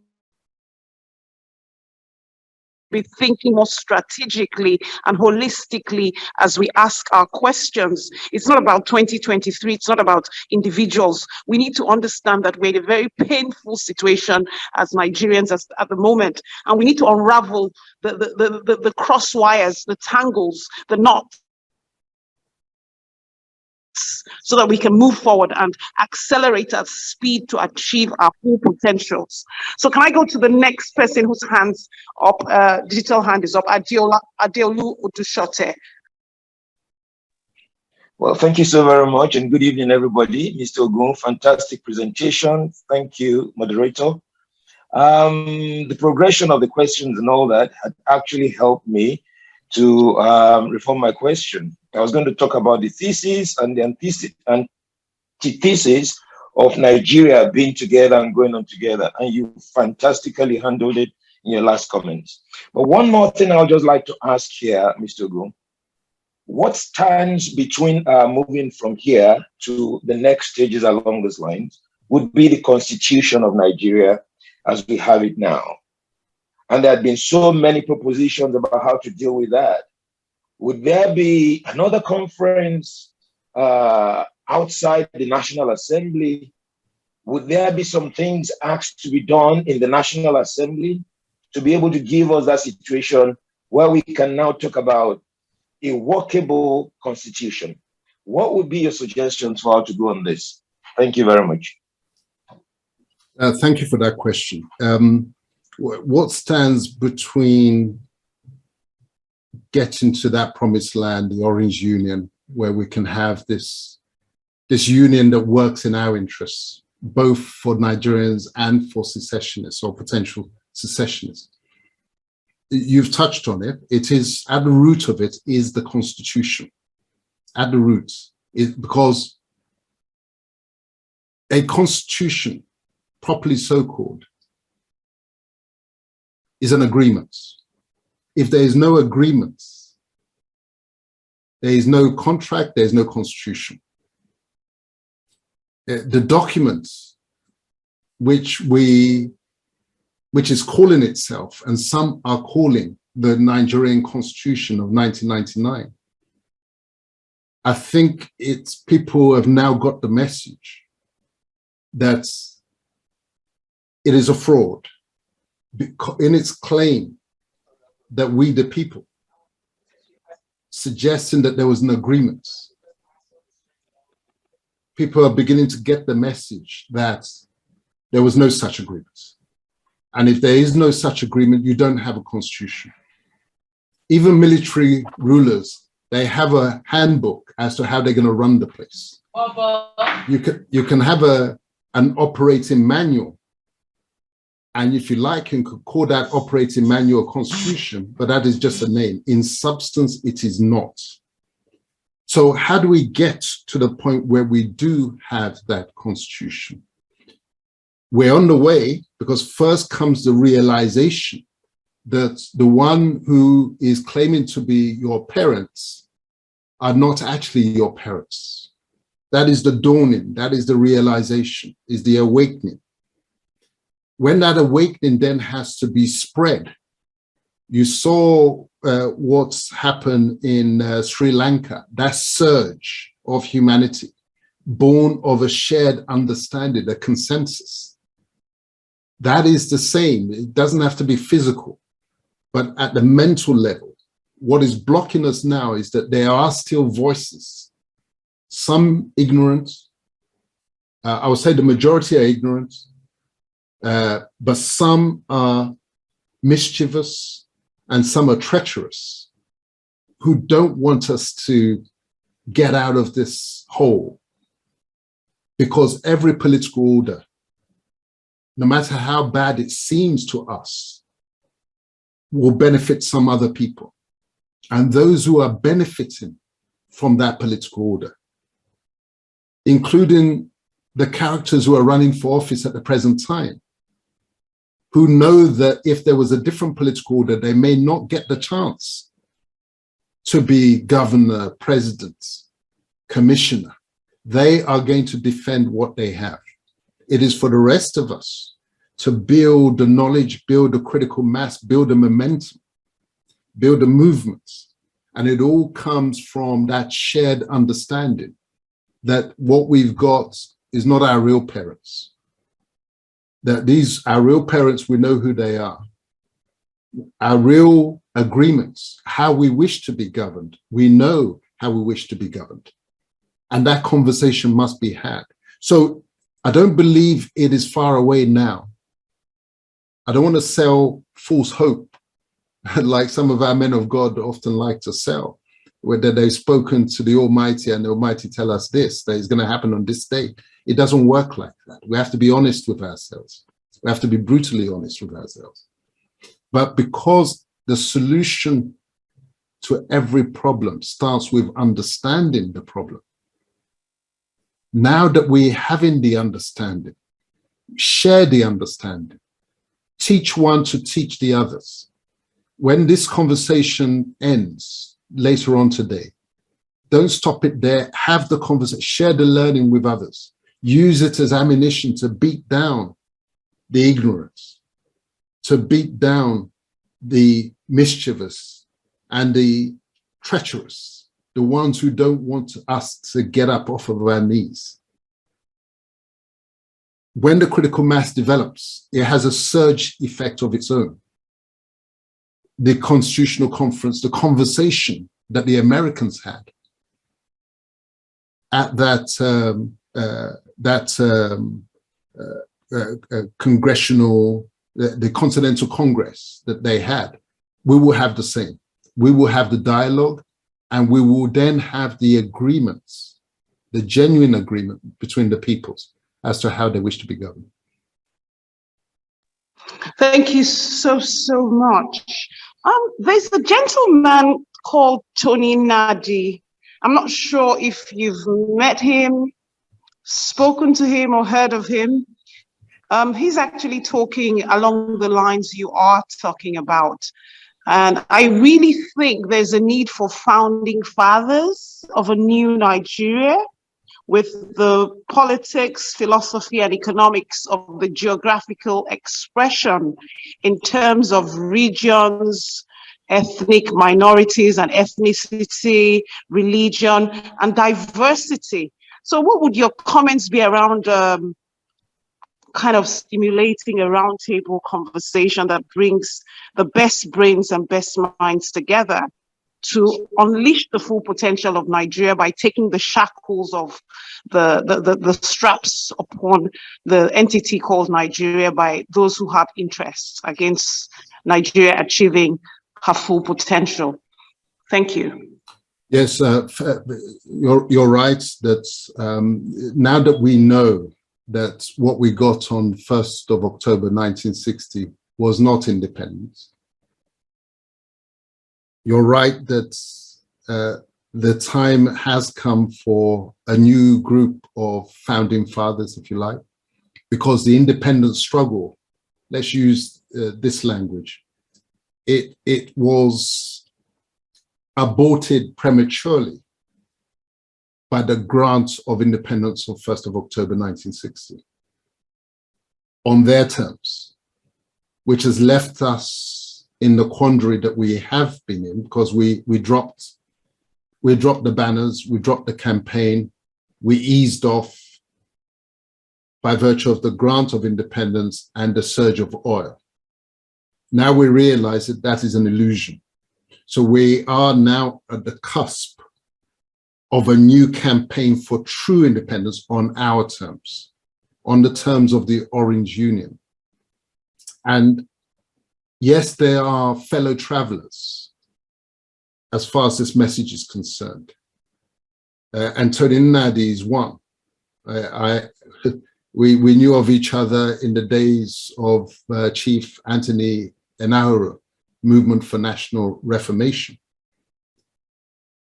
be thinking more strategically and holistically as we ask our questions. It's not about 2023. It's not about individuals. We need to understand that we're in a very painful situation as Nigerians at the moment, and we need to unravel the cross wires, the tangles, the knots, so that we can move forward and accelerate our speed to achieve our full potentials. So can I go to the next person whose hands up, digital hand is up, Adeolu Odushote. Well, thank you so very much, and good evening, everybody. Mr. Ogun, fantastic presentation. Thank you, moderator. The progression of the questions and all that had actually helped me to reform my question. I was going to talk about the thesis and the antithesis of Nigeria being together and going on together, and you fantastically handled it in your last comments. But one more thing I would just like to ask here, Mr. Ogun, what stands between moving from here to the next stages along those lines would be the constitution of Nigeria as we have it now. And there have been so many propositions about how to deal with that. Would there be another conference outside the National Assembly? Would there be some things asked to be done in the National Assembly to be able to give us that situation where we can now talk about a workable constitution? What would be your suggestions for how to go on this? Thank you very much. Thank you for that question. What stands between getting to that promised land, the Orange Union, where we can have this union that works in our interests, both for Nigerians and for secessionists or potential secessionists? You've touched on it. It is at the root of it is the Constitution. At the root, because a constitution, properly so-called, is an agreement. If there is no agreement, there is no contract, there is no constitution. The document which is calling itself, and some are calling the Nigerian Constitution of 1999, I think people have now got the message that it is a fraud in its claim that we the people, suggesting that there was an agreement. People are beginning to get the message that there was no such agreement. And if there is no such agreement, you don't have a constitution. Even military rulers, they have a handbook as to how they're going to run the place. You can have an operating manual, and if you like, you could call that operating manual a constitution, but that is just a name. In substance, it is not. So how do we get to the point where we do have that constitution? We're on the way, because first comes the realization that the one who is claiming to be your parents are not actually your parents. That is the dawning, that is the realization, is the awakening. When that awakening then has to be spread, you saw what's happened in Sri Lanka, that surge of humanity, born of a shared understanding, a consensus. That is the same. It doesn't have to be physical, but at the mental level, what is blocking us now is that there are still voices, some ignorant, I would say the majority are ignorant, but some are mischievous and some are treacherous, who don't want us to get out of this hole, because every political order, no matter how bad it seems to us, will benefit some other people. And those who are benefiting from that political order, including the characters who are running for office at the present time, who know that if there was a different political order, they may not get the chance to be governor, president, commissioner. They are going to defend what they have. It is for the rest of us to build the knowledge, build a critical mass, build a momentum, build a movement. And it all comes from that shared understanding that what we've got is not our real parents. That our real parents, we know who they are. Our real agreements, how we wish to be governed, we know how we wish to be governed. And that conversation must be had. So I don't believe it is far away now. I don't want to sell false hope like some of our men of God often like to sell, whether they've spoken to the Almighty and the Almighty tell us this, that is going to happen on this day. It doesn't work like that. We have to be honest with ourselves. We have to be brutally honest with ourselves. But because the solution to every problem starts with understanding the problem, now that we're having the understanding, share the understanding, teach one to teach the others. When this conversation ends later on today, don't stop it there. Have the conversation, share the learning with others. Use it as ammunition to beat down the ignorance, to beat down the mischievous and the treacherous, the ones who don't want us to get up off of our knees. When the critical mass develops, it has a surge effect of its own. The Constitutional Conference, the conversation that the Americans had at congressional, the Continental Congress that they had, we will have the same. We will have the dialogue, and we will then have the agreements, the genuine agreement between the peoples as to how they wish to be governed. Thank you so much. There's a gentleman called Tony Nadi. I'm not sure if you've met him, spoken to him, or heard of him. He's actually talking along the lines you are talking about. And I really think there's a need for founding fathers of a new Nigeria, with the politics, philosophy, and economics of the geographical expression in terms of regions, ethnic minorities and ethnicity, religion, and diversity. So what would your comments be around kind of stimulating a roundtable conversation that brings the best brains and best minds together to unleash the full potential of Nigeria by taking the shackles of the straps upon the entity called Nigeria by those who have interests against Nigeria achieving her full potential? Thank you. Yes, you're right that now that we know that what we got on 1st of October 1960 was not independence, you're right that the time has come for a new group of founding fathers, if you like, because the independence struggle, let's use this language, it was aborted prematurely by the grant of independence of 1st of October 1960 on their terms, which has left us in the quandary that we have been in, because we dropped the banners, we dropped the campaign, we eased off by virtue of the grant of independence and the surge of oil. Now we realize that that is an illusion. So we are now at the cusp of a new campaign for true independence on our terms, on the terms of the Orange Union. And yes, there are fellow travelers as far as this message is concerned. Anthony Nnadi is one. We knew of each other in the days of Chief Anthony Enahoro, Movement for National Reformation.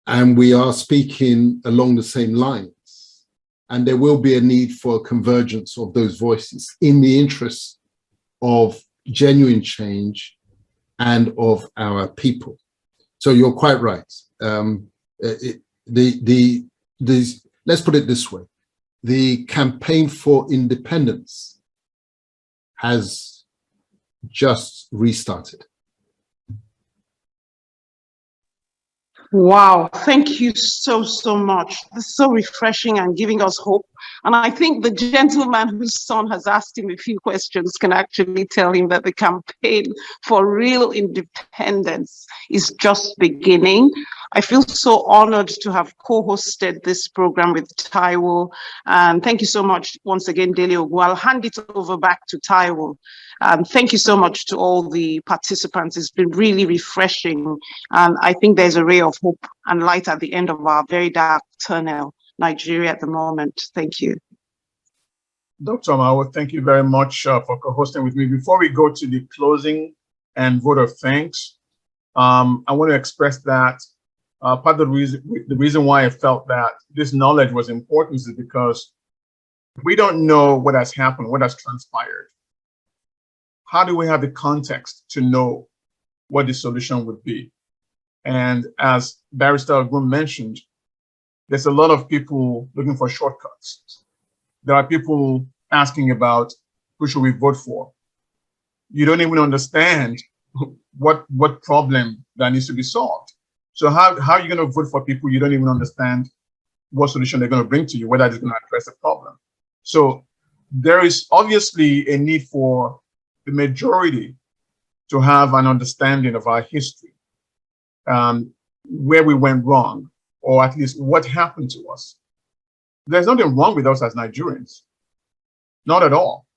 And we are speaking along the same lines. And there will be a need for a convergence of those voices in the interest of genuine change and of our people. So you're quite right. Let's put it this way. The campaign for independence has just restarted. Wow, thank you so, so much. This is so refreshing and giving us hope. And I think the gentleman whose son has asked him a few questions can actually tell him that the campaign for real independence is just beginning. I feel so honored to have co-hosted this program with Taiwo. And thank you so much once again, Dele Ogun. I'll hand it over back to Taiwo. Thank you so much to all the participants. It's been really refreshing. And I think there's a ray of hope and light at the end of our very dark tunnel, Nigeria at the moment. Thank you. Dr. Amawo, thank you very much for co-hosting with me. Before we go to the closing and vote of thanks, I want to express that part of the reason why I felt that this knowledge was important is because we don't know what has happened, what has transpired. How do we have the context to know what the solution would be? And as Barrister Ogun mentioned, there's a lot of people looking for shortcuts. There are people asking about who should we vote for. You don't even understand what problem that needs to be solved. So how are you going to vote for people you don't even understand what solution they're going to bring to you, whether it's going to address the problem? So there is obviously a need for the majority to have an understanding of our history, where we went wrong, or at least what happened to us. There's nothing wrong with us as Nigerians, not at all.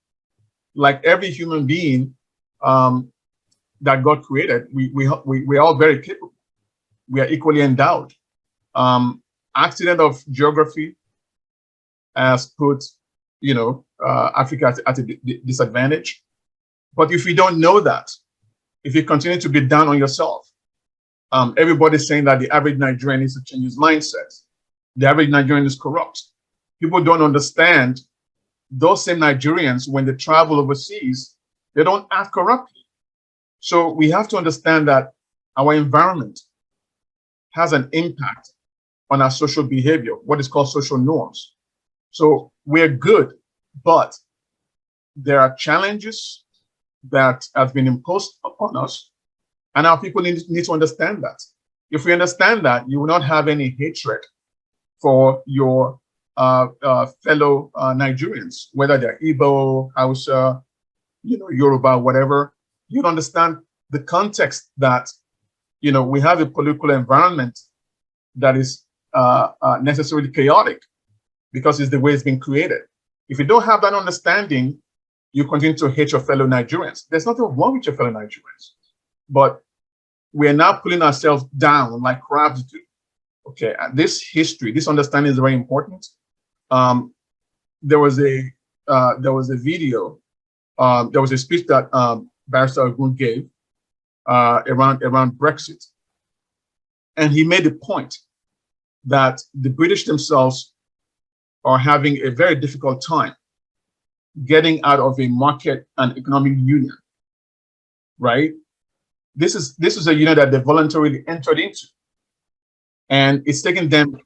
Like every human being that God created, we're all very capable. We are equally endowed. Accident of geography has put, Africa at a disadvantage. But if you don't know that, if you continue to be down on yourself, everybody's saying that the average Nigerian needs to change his mindset. The average Nigerian is corrupt. People don't understand those same Nigerians, when they travel overseas, they don't act corruptly. So we have to understand that our environment has an impact on our social behavior, what is called social norms. So we're good, but there are challenges that have been imposed upon us, and our people need to understand that. If we understand that, you will not have any hatred for your fellow Nigerians, whether they're Igbo, Hausa, Yoruba, whatever. You understand the context that we have a political environment that is necessarily chaotic because it's the way it's been created. If you don't have that understanding, you continue to hate your fellow Nigerians. There's nothing wrong with your fellow Nigerians, but we are now pulling ourselves down like crabs do. Okay, and this history, this understanding is very important. There was a video, there was a speech that Barrister Ogun gave around Brexit, and he made the point that the British themselves are having a very difficult time getting out of a market and economic union, right? This is a union that they voluntarily entered into, and it's taken them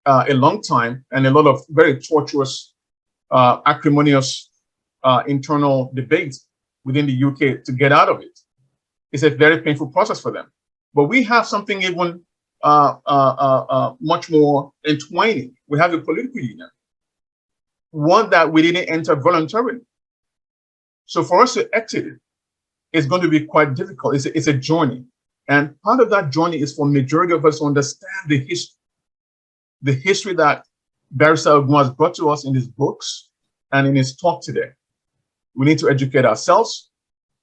a long time and a lot of very tortuous, acrimonious internal debates within the UK to get out of it. It's a very painful process for them. But we have something even much more entwining. We have a political union, one that we didn't enter voluntarily. So for us to exit it, it's going to be quite difficult. It's a journey. And part of that journey is for majority of us to understand the history that Barrister Ogun has brought to us in his books and in his talk today. We need to educate ourselves.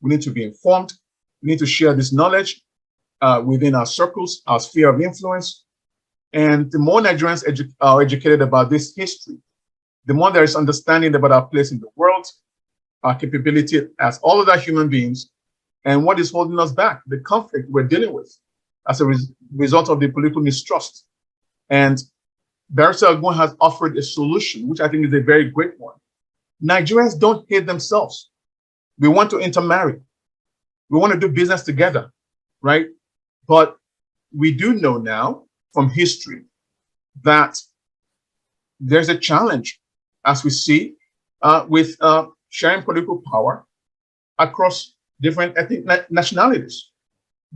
We need to be informed. We need to share this knowledge. within our circles, our sphere of influence. And the more Nigerians are educated about this history, the more there is understanding about our place in the world, our capability as all other human beings, and what is holding us back, the conflict we're dealing with as a result of the political mistrust. And Barrister Ogun has offered a solution, which I think is a very great one. Nigerians don't hate themselves. We want to intermarry. We want to do business together, right? But we do know now from history that there's a challenge, as we see, with sharing political power across different ethnic nationalities.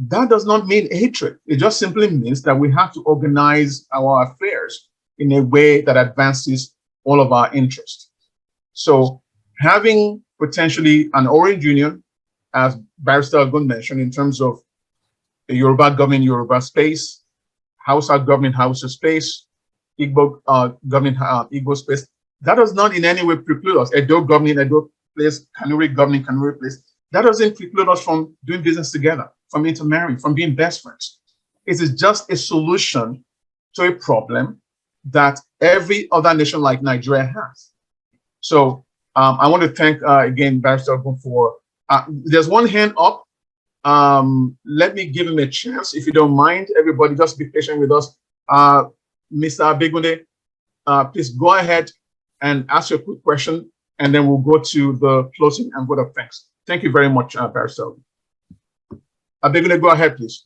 That does not mean hatred. It just simply means that we have to organize our affairs in a way that advances all of our interests. So having potentially an Orange Union, as Barrister Ogun mentioned, in terms of the Yoruba government Yoruba space, Hausa government Hausa space, Igbo government Igbo space, that does not in any way preclude us. Edo government Edo place, Kanuri government Kanuri place. That doesn't preclude us from doing business together, from intermarrying, from being best friends. It is just a solution to a problem that every other nation like Nigeria has. So I want to thank again Barrister Ogun for. There's one hand up. Let me give him a chance, if you don't mind. Everybody, just be patient with us. Mr. Abegunde, please go ahead and ask your quick question, and then we'll go to the closing and vote of thanks. Thank you very much, Barrister Ogun. Abegunde, go ahead, please.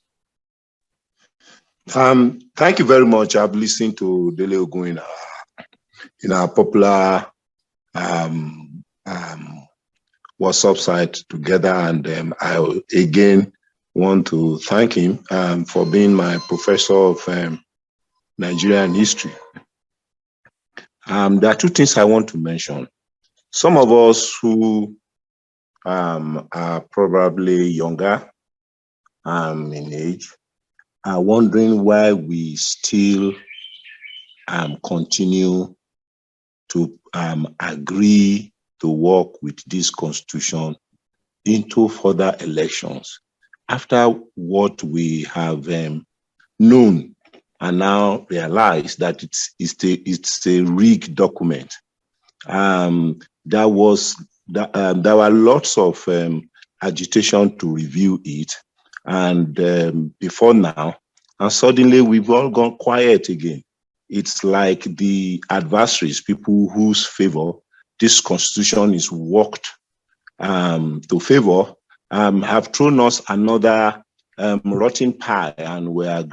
Thank you very much. I've listened to Dele Ogun in our popular WhatsApp site together, and I again want to thank him for being my professor of Nigerian history. There are two things I want to mention. Some of us who are probably younger in age are wondering why we still continue to agree to work with this constitution into further elections after what we have known and now realize that it's a rigged document. There were lots of agitation to review it, and before now, and suddenly we've all gone quiet again. It's like the adversaries, people whose favor this constitution is worked to favor, have thrown us another rotten pie, and we are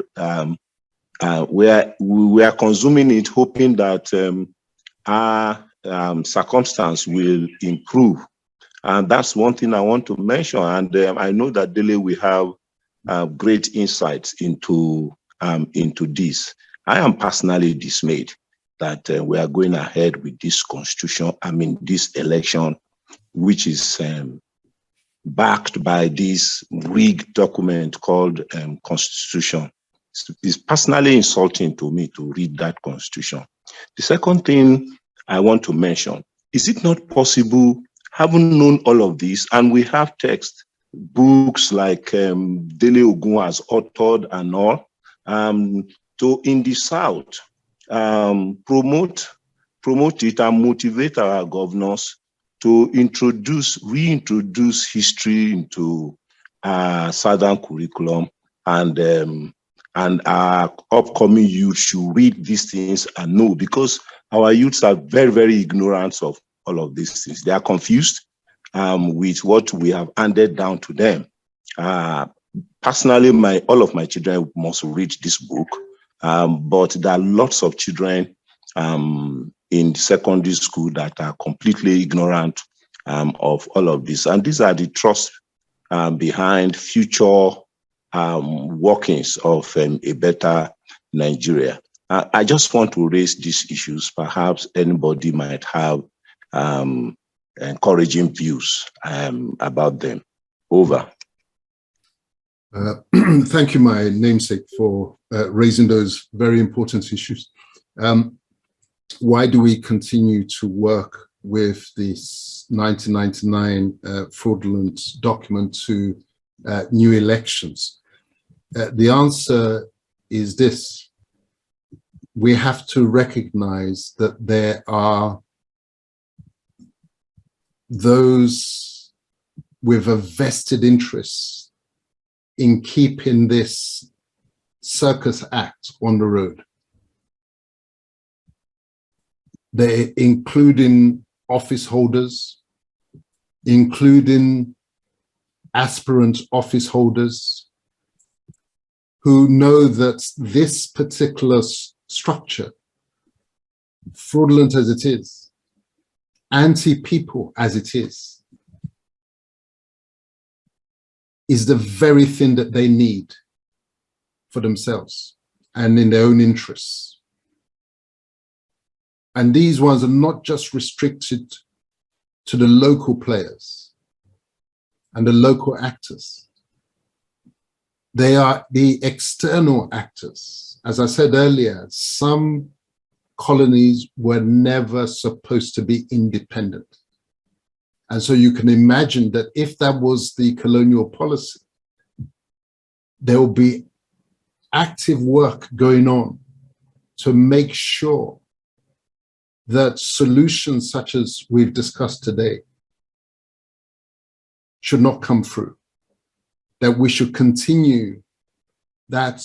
consuming it, hoping that our circumstance will improve. And that's one thing I want to mention. And I know that Dele will have great insights into this. I am personally dismayed that we are going ahead with this constitution, this election, which is backed by this rigged document called Constitution. It's personally insulting to me to read that Constitution. The second thing I want to mention, is it not possible, having known all of this, and we have text, books like Dele Ogun has authored and all, to in the South, promote it and motivate our governors to reintroduce history into Southern curriculum, and our upcoming youth should read these things and know, because our youths are very, very ignorant of all of these things. They are confused with what we have handed down to them. Personally, all of my children must read this book, but there are lots of children in secondary school that are completely ignorant of all of this. And these are the trusts behind future workings of a better Nigeria. I just want to raise these issues. Perhaps anybody might have encouraging views about them. Over. Thank you, my namesake, for raising those very important issues. Why do we continue to work with this 1999 fraudulent document to new elections? The answer is this. We have to recognize that there are those with a vested interest in keeping this circus act on the road. They're including office holders, including aspirant office holders, who know that this particular structure, fraudulent as it is, anti-people as it is the very thing that they need for themselves and in their own interests. And these ones are not just restricted to the local players and the local actors. They are the external actors. As I said earlier, some colonies were never supposed to be independent. And so you can imagine that if that was the colonial policy, there will be active work going on to make sure that solutions such as we've discussed today should not come through, that we should continue that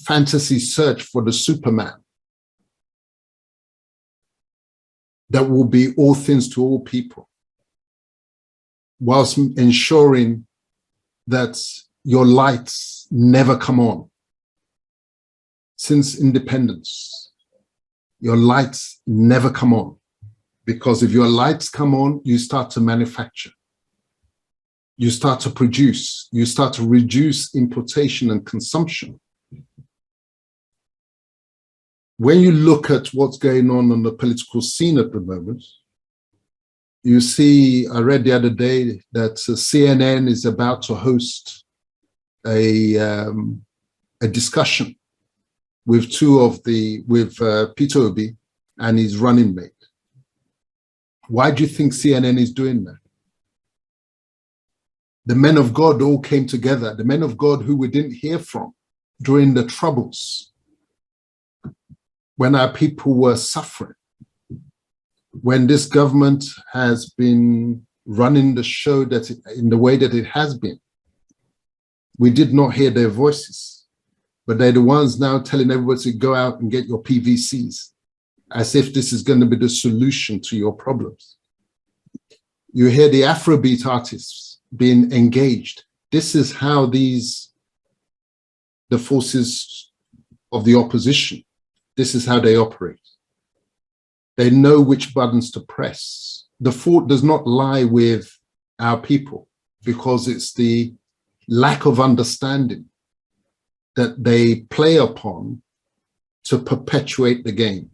fantasy search for the Superman that will be all things to all people, whilst ensuring that your lights never come on. Since independence, your lights never come on, because if your lights come on, you start to manufacture. You start to produce, you start to reduce importation and consumption. When you look at what's going on the political scene at the moment, you see, I read the other day that CNN is about to host a discussion with Peter Obi and his running mate. Why do you think CNN is doing that? The men of God all came together, the men of God who we didn't hear from during the troubles, when our people were suffering, when this government has been running the show in the way that it has been. We did not hear their voices, but they're the ones now telling everybody to go out and get your PVCs, as if this is going to be the solution to your problems. You hear the Afrobeat artists being engaged. This is how the forces of the opposition, this is how they operate. They know which buttons to press. The fault does not lie with our people, because it's the lack of understanding that they play upon to perpetuate the game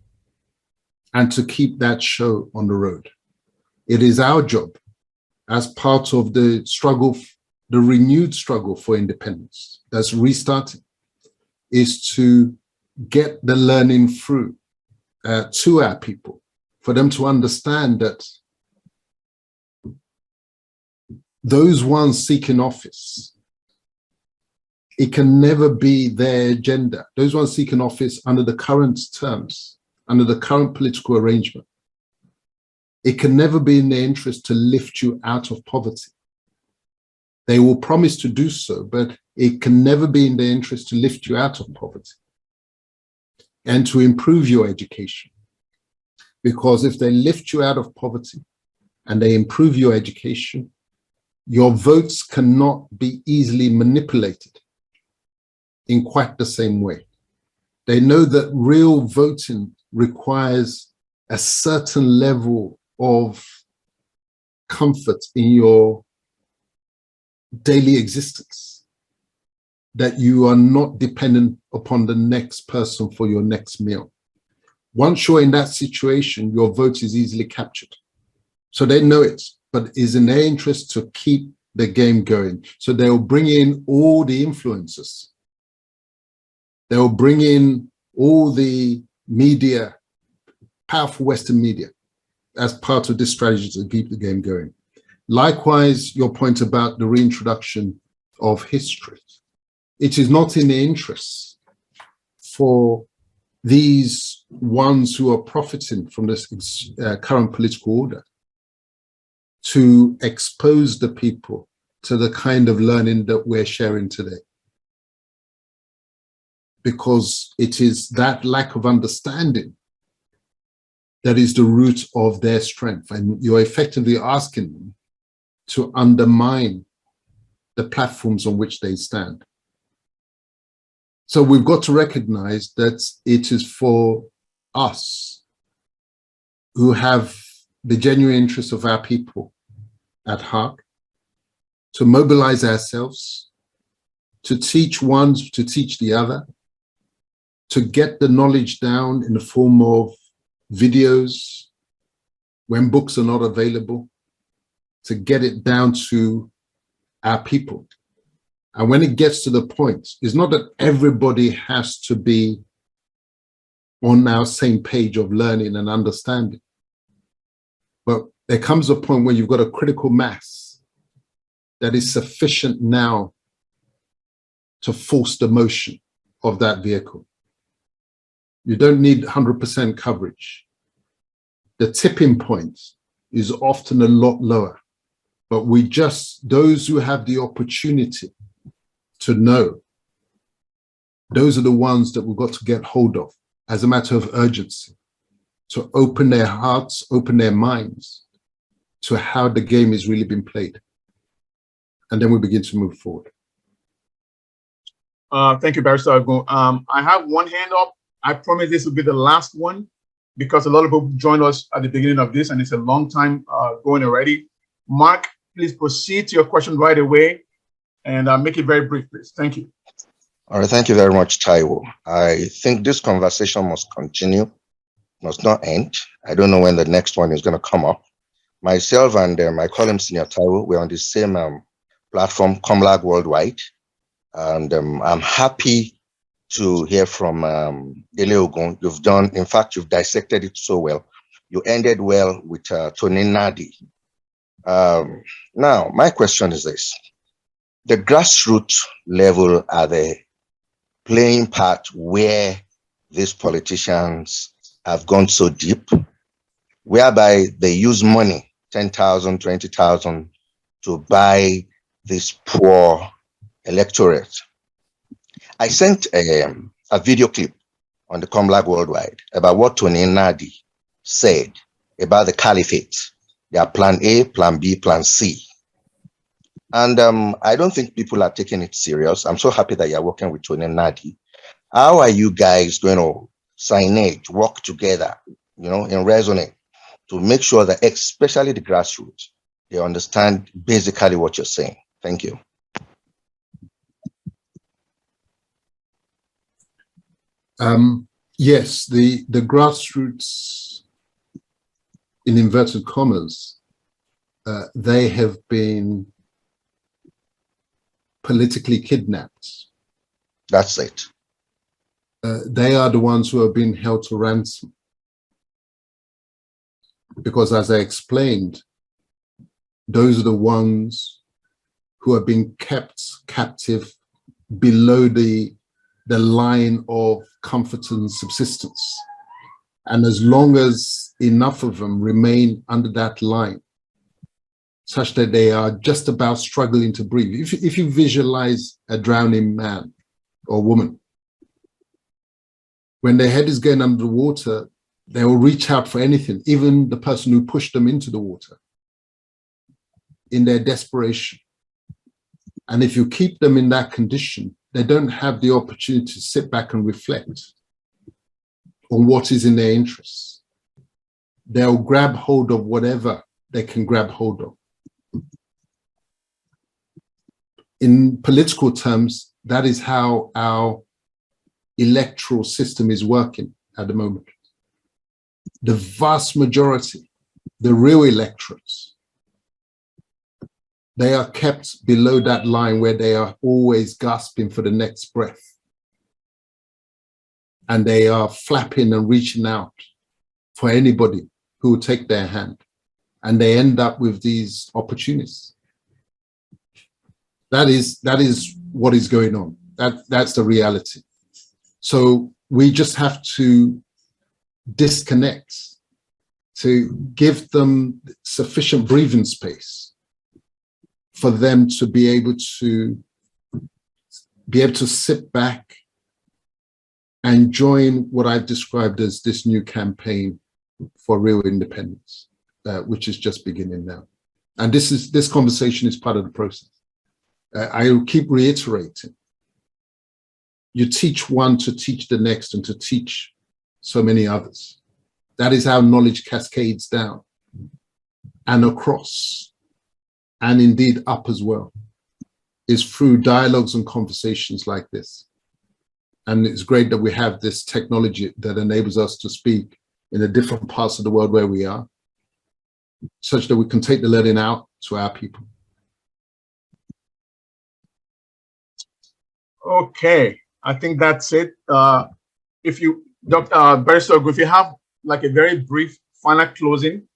and to keep that show on the road. It is our job, as part of the struggle, the renewed struggle for independence that's restarting, is to get the learning through to our people, for them to understand that those ones seeking office, it can never be their agenda. Those ones seeking office under the current terms, under the current political arrangement, it can never be in their interest to lift you out of poverty. They will promise to do so, but it can never be in their interest to lift you out of poverty and to improve your education. Because if they lift you out of poverty and they improve your education, your votes cannot be easily manipulated in quite the same way. They know that real voting requires a certain level of comfort in your daily existence, that you are not dependent upon the next person for your next meal. Once you're in that situation, your vote is easily captured. So they know it, but it's in their interest to keep the game going. So they'll bring in all the influencers. They'll bring in all the media, powerful Western media, as part of this strategy to keep the game going. Likewise, your point about the reintroduction of history. It is not in the interest for these ones who are profiting from this current political order to expose the people to the kind of learning that we're sharing today. Because it is that lack of understanding that is the root of their strength. And you're effectively asking them to undermine the platforms on which they stand. So we've got to recognize that it is for us who have the genuine interests of our people at heart to mobilize ourselves, to teach one, to teach the other, to get the knowledge down in the form of videos when books are not available, to get it down to our people. And when it gets to the point, it's not that everybody has to be on our same page of learning and understanding, but there comes a point where you've got a critical mass that is sufficient now to force the motion of that vehicle. You don't need 100% coverage. The tipping point is often a lot lower, but those who have the opportunity to know, those are the ones that we've got to get hold of as a matter of urgency, to open their hearts, open their minds to how the game is really being played. And then we begin to move forward. Thank you, Barrister Ogun. I have one hand up. I promise this will be the last one because a lot of people joined us at the beginning of this and it's a long time going already. Mark, please proceed to your question right away and make it very brief, please. Thank you. All right, thank you very much, Taiwo. I think this conversation must continue, must not end. I don't know when the next one is going to come up. Myself and my colleague, Senior Taiwo, we're on the same platform, Comlag Worldwide. And I'm happy to hear from Dele Ogun. You've dissected it so well. You ended well with Tony Nadi. Now, my question is this. The grassroots level are the playing part where these politicians have gone so deep, whereby they use money, 10,000, 20,000, to buy this poor electorate. I sent a video clip on the Comlag Worldwide about what Tony Nadi said about the caliphate. They are plan A, plan B, plan C. And I don't think people are taking it serious. I'm so happy that you're working with Tony Nadi. How are you guys going to signage, work together, in resonance to make sure that, especially the grassroots, they understand basically what you're saying? Thank you. Yes, the grassroots, in inverted commas, they have been politically kidnapped. That's it. They are the ones who have been held to ransom. Because as I explained, those are the ones who are being kept captive below the line of comfort and subsistence. And as long as enough of them remain under that line, such that they are just about struggling to breathe. If you visualize a drowning man or woman, when their head is going under the water, they will reach out for anything, even the person who pushed them into the water, in their desperation. And if you keep them in that condition, they don't have the opportunity to sit back and reflect on what is in their interests. They'll grab hold of whatever they can grab hold of. In political terms, that is how our electoral system is working at the moment. The vast majority, the real electorates, they are kept below that line where they are always gasping for the next breath. And they are flapping and reaching out for anybody who will take their hand. And they end up with these opportunities. That is what is going on. That's the reality. So we just have to disconnect, to give them sufficient breathing space for them to be able to sit back and join what I've described as this new campaign for real independence, which is just beginning now. And this conversation is part of the process. I will keep reiterating. You teach one to teach the next and to teach so many others. That is how knowledge cascades down and across, and indeed up as well, is through dialogues and conversations like this. And it's great that we have this technology that enables us to speak in the different parts of the world where we are, such that we can take the learning out to our people. Okay, I think that's it. If you, Dr. Barrister Ogun, if you have like a very brief final closing,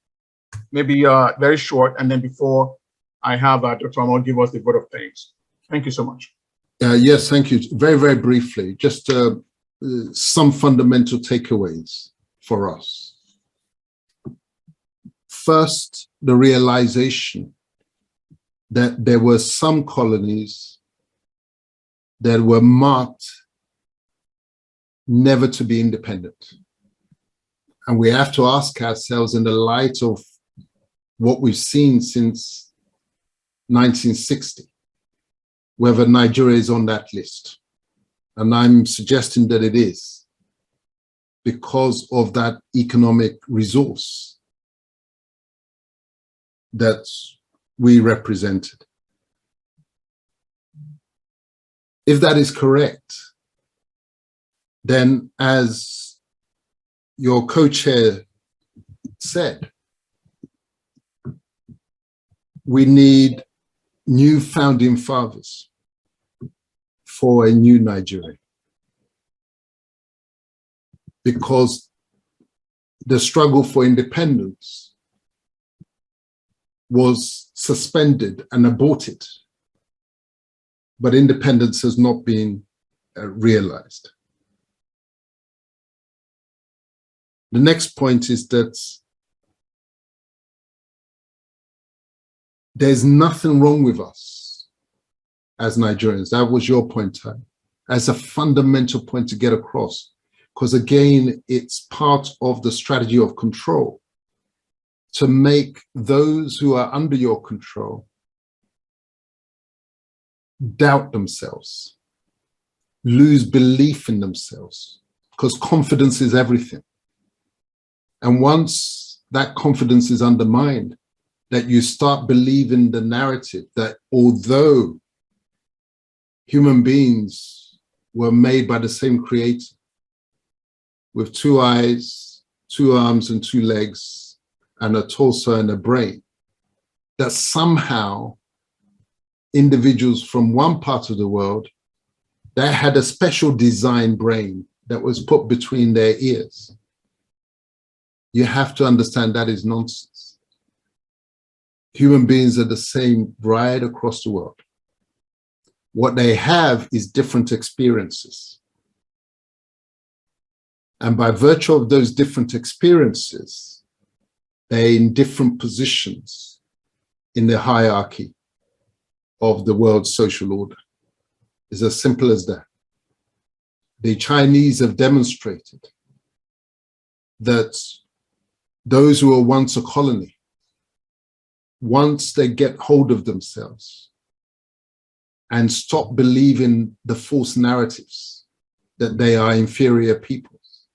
maybe very short, and then before I have Dr. Amol give us the vote of thanks. Thank you so much. Yes, thank you. Very, very briefly, just some fundamental takeaways for us. First, the realization that there were some colonies that were marked never to be independent. And we have to ask ourselves, in the light of what we've seen since 1960, whether Nigeria is on that list. And I'm suggesting that it is, because of that economic resource that we represented. If that is correct, then, as your co-chair said, we need new founding fathers for a new Nigeria, because the struggle for independence was suspended and aborted, but independence has not been realized. The next point is that there's nothing wrong with us as Nigerians. That was your point, Ty, as a fundamental point to get across, because again, it's part of the strategy of control to make those who are under your control doubt themselves, lose belief in themselves, because confidence is everything. And once that confidence is undermined, that you start believing the narrative that although human beings were made by the same creator, with 2 eyes, 2 arms and 2 legs, and a torso and a brain, that somehow individuals from one part of the world that had a special design brain that was put between their ears. You have to understand that is nonsense. Human beings are the same right across the world. What they have is different experiences. And by virtue of those different experiences, they're in different positions in the hierarchy of the world's social order. It's as simple as that. The Chinese have demonstrated that those who were once a colony, once they get hold of themselves and stop believing the false narratives that they are inferior peoples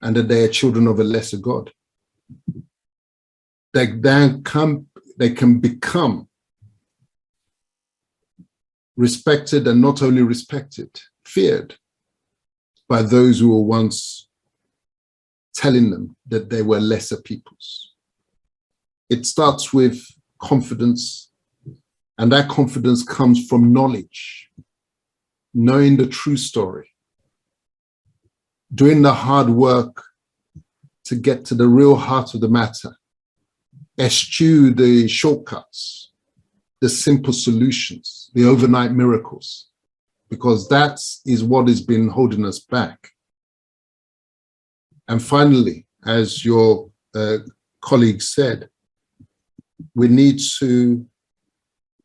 and that they are children of a lesser God, they can become respected, and not only respected, feared by those who were once telling them that they were lesser peoples. It starts with confidence, and that confidence comes from knowledge, knowing the true story, doing the hard work to get to the real heart of the matter, eschew the shortcuts, the simple solutions, the overnight miracles, because that is what has been holding us back. And finally, as your colleague said, we need to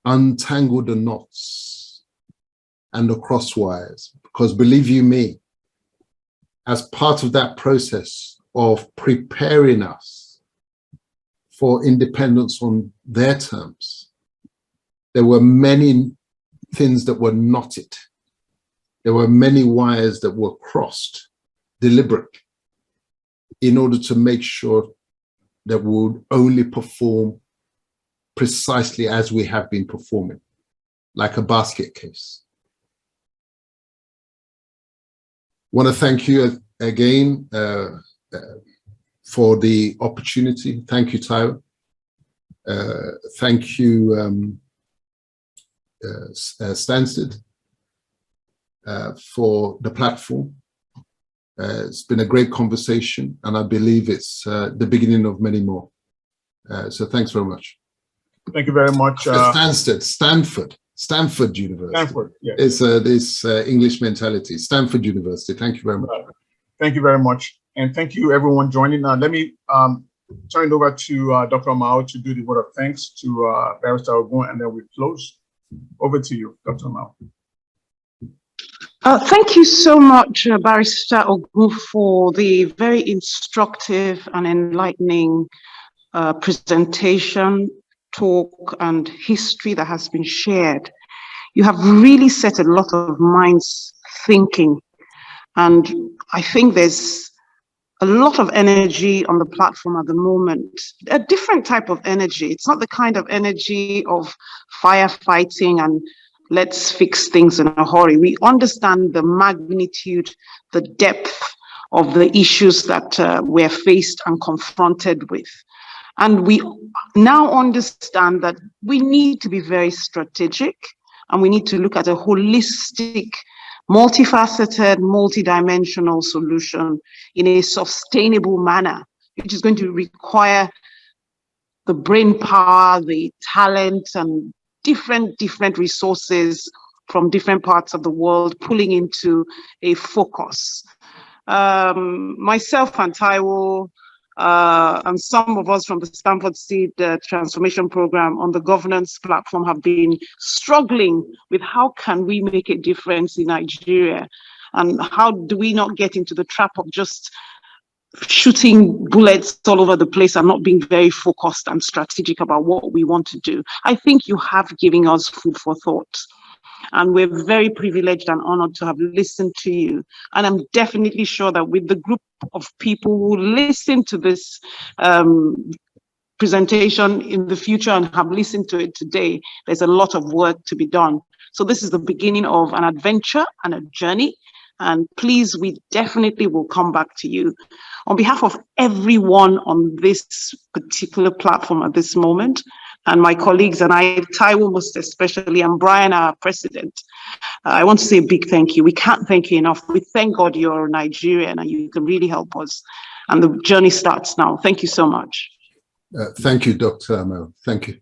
untangle the knots and the cross wires, because believe you me, as part of that process of preparing us for independence on their terms, there were many things that were knotted. There were many wires that were crossed deliberately in order to make sure that we would only perform precisely as we have been performing, like a basket case. I want to thank you again for the opportunity. Thank you, Taiwo. Thank you, Stansted, for the platform. It's been a great conversation, and I believe it's the beginning of many more. So thanks very much. Thank you very much. Stanford University. Stanford, yeah. It's this English mentality. Stanford University. Thank you very much. Thank you very much. And thank you everyone joining. Let me turn it over to Dr. Mao to do the word of thanks to Barrister Ogun, and then we close. Over to you, Dr. Mao. Thank you so much, Barrister Ogun, for the very instructive and enlightening presentation, talk, and history that has been shared. You have really set a lot of minds thinking, and I think there's a lot of energy on the platform at the moment, a different type of energy. It's not the kind of energy of firefighting and let's fix things in a hurry. We understand the magnitude, the depth of the issues that we're faced and confronted with. And we now understand that we need to be very strategic, and we need to look at a holistic, multifaceted, multidimensional solution in a sustainable manner, which is going to require the brain power, the talent, and different resources from different parts of the world pulling into a focus. Myself and Taiwo, and some of us from the Stanford Seed Transformation Program on the governance platform have been struggling with how can we make a difference in Nigeria, and how do we not get into the trap of just shooting bullets all over the place and not being very focused and strategic about what we want to do. I think you have given us food for thought, and we're very privileged and honored to have listened to you. And I'm definitely sure that with the group of people who listen to this presentation in the future and have listened to it today, there's a lot of work to be done. So this is the beginning of an adventure and a journey. And please, we definitely will come back to you. On behalf of everyone on this particular platform at this moment, and my colleagues and I, Taiwo most especially, and Brian, our president, I want to say a big thank you. We can't thank you enough. We thank God you're Nigerian and you can really help us. And the journey starts now. Thank you so much. Thank you, Dr. Amel. Thank you.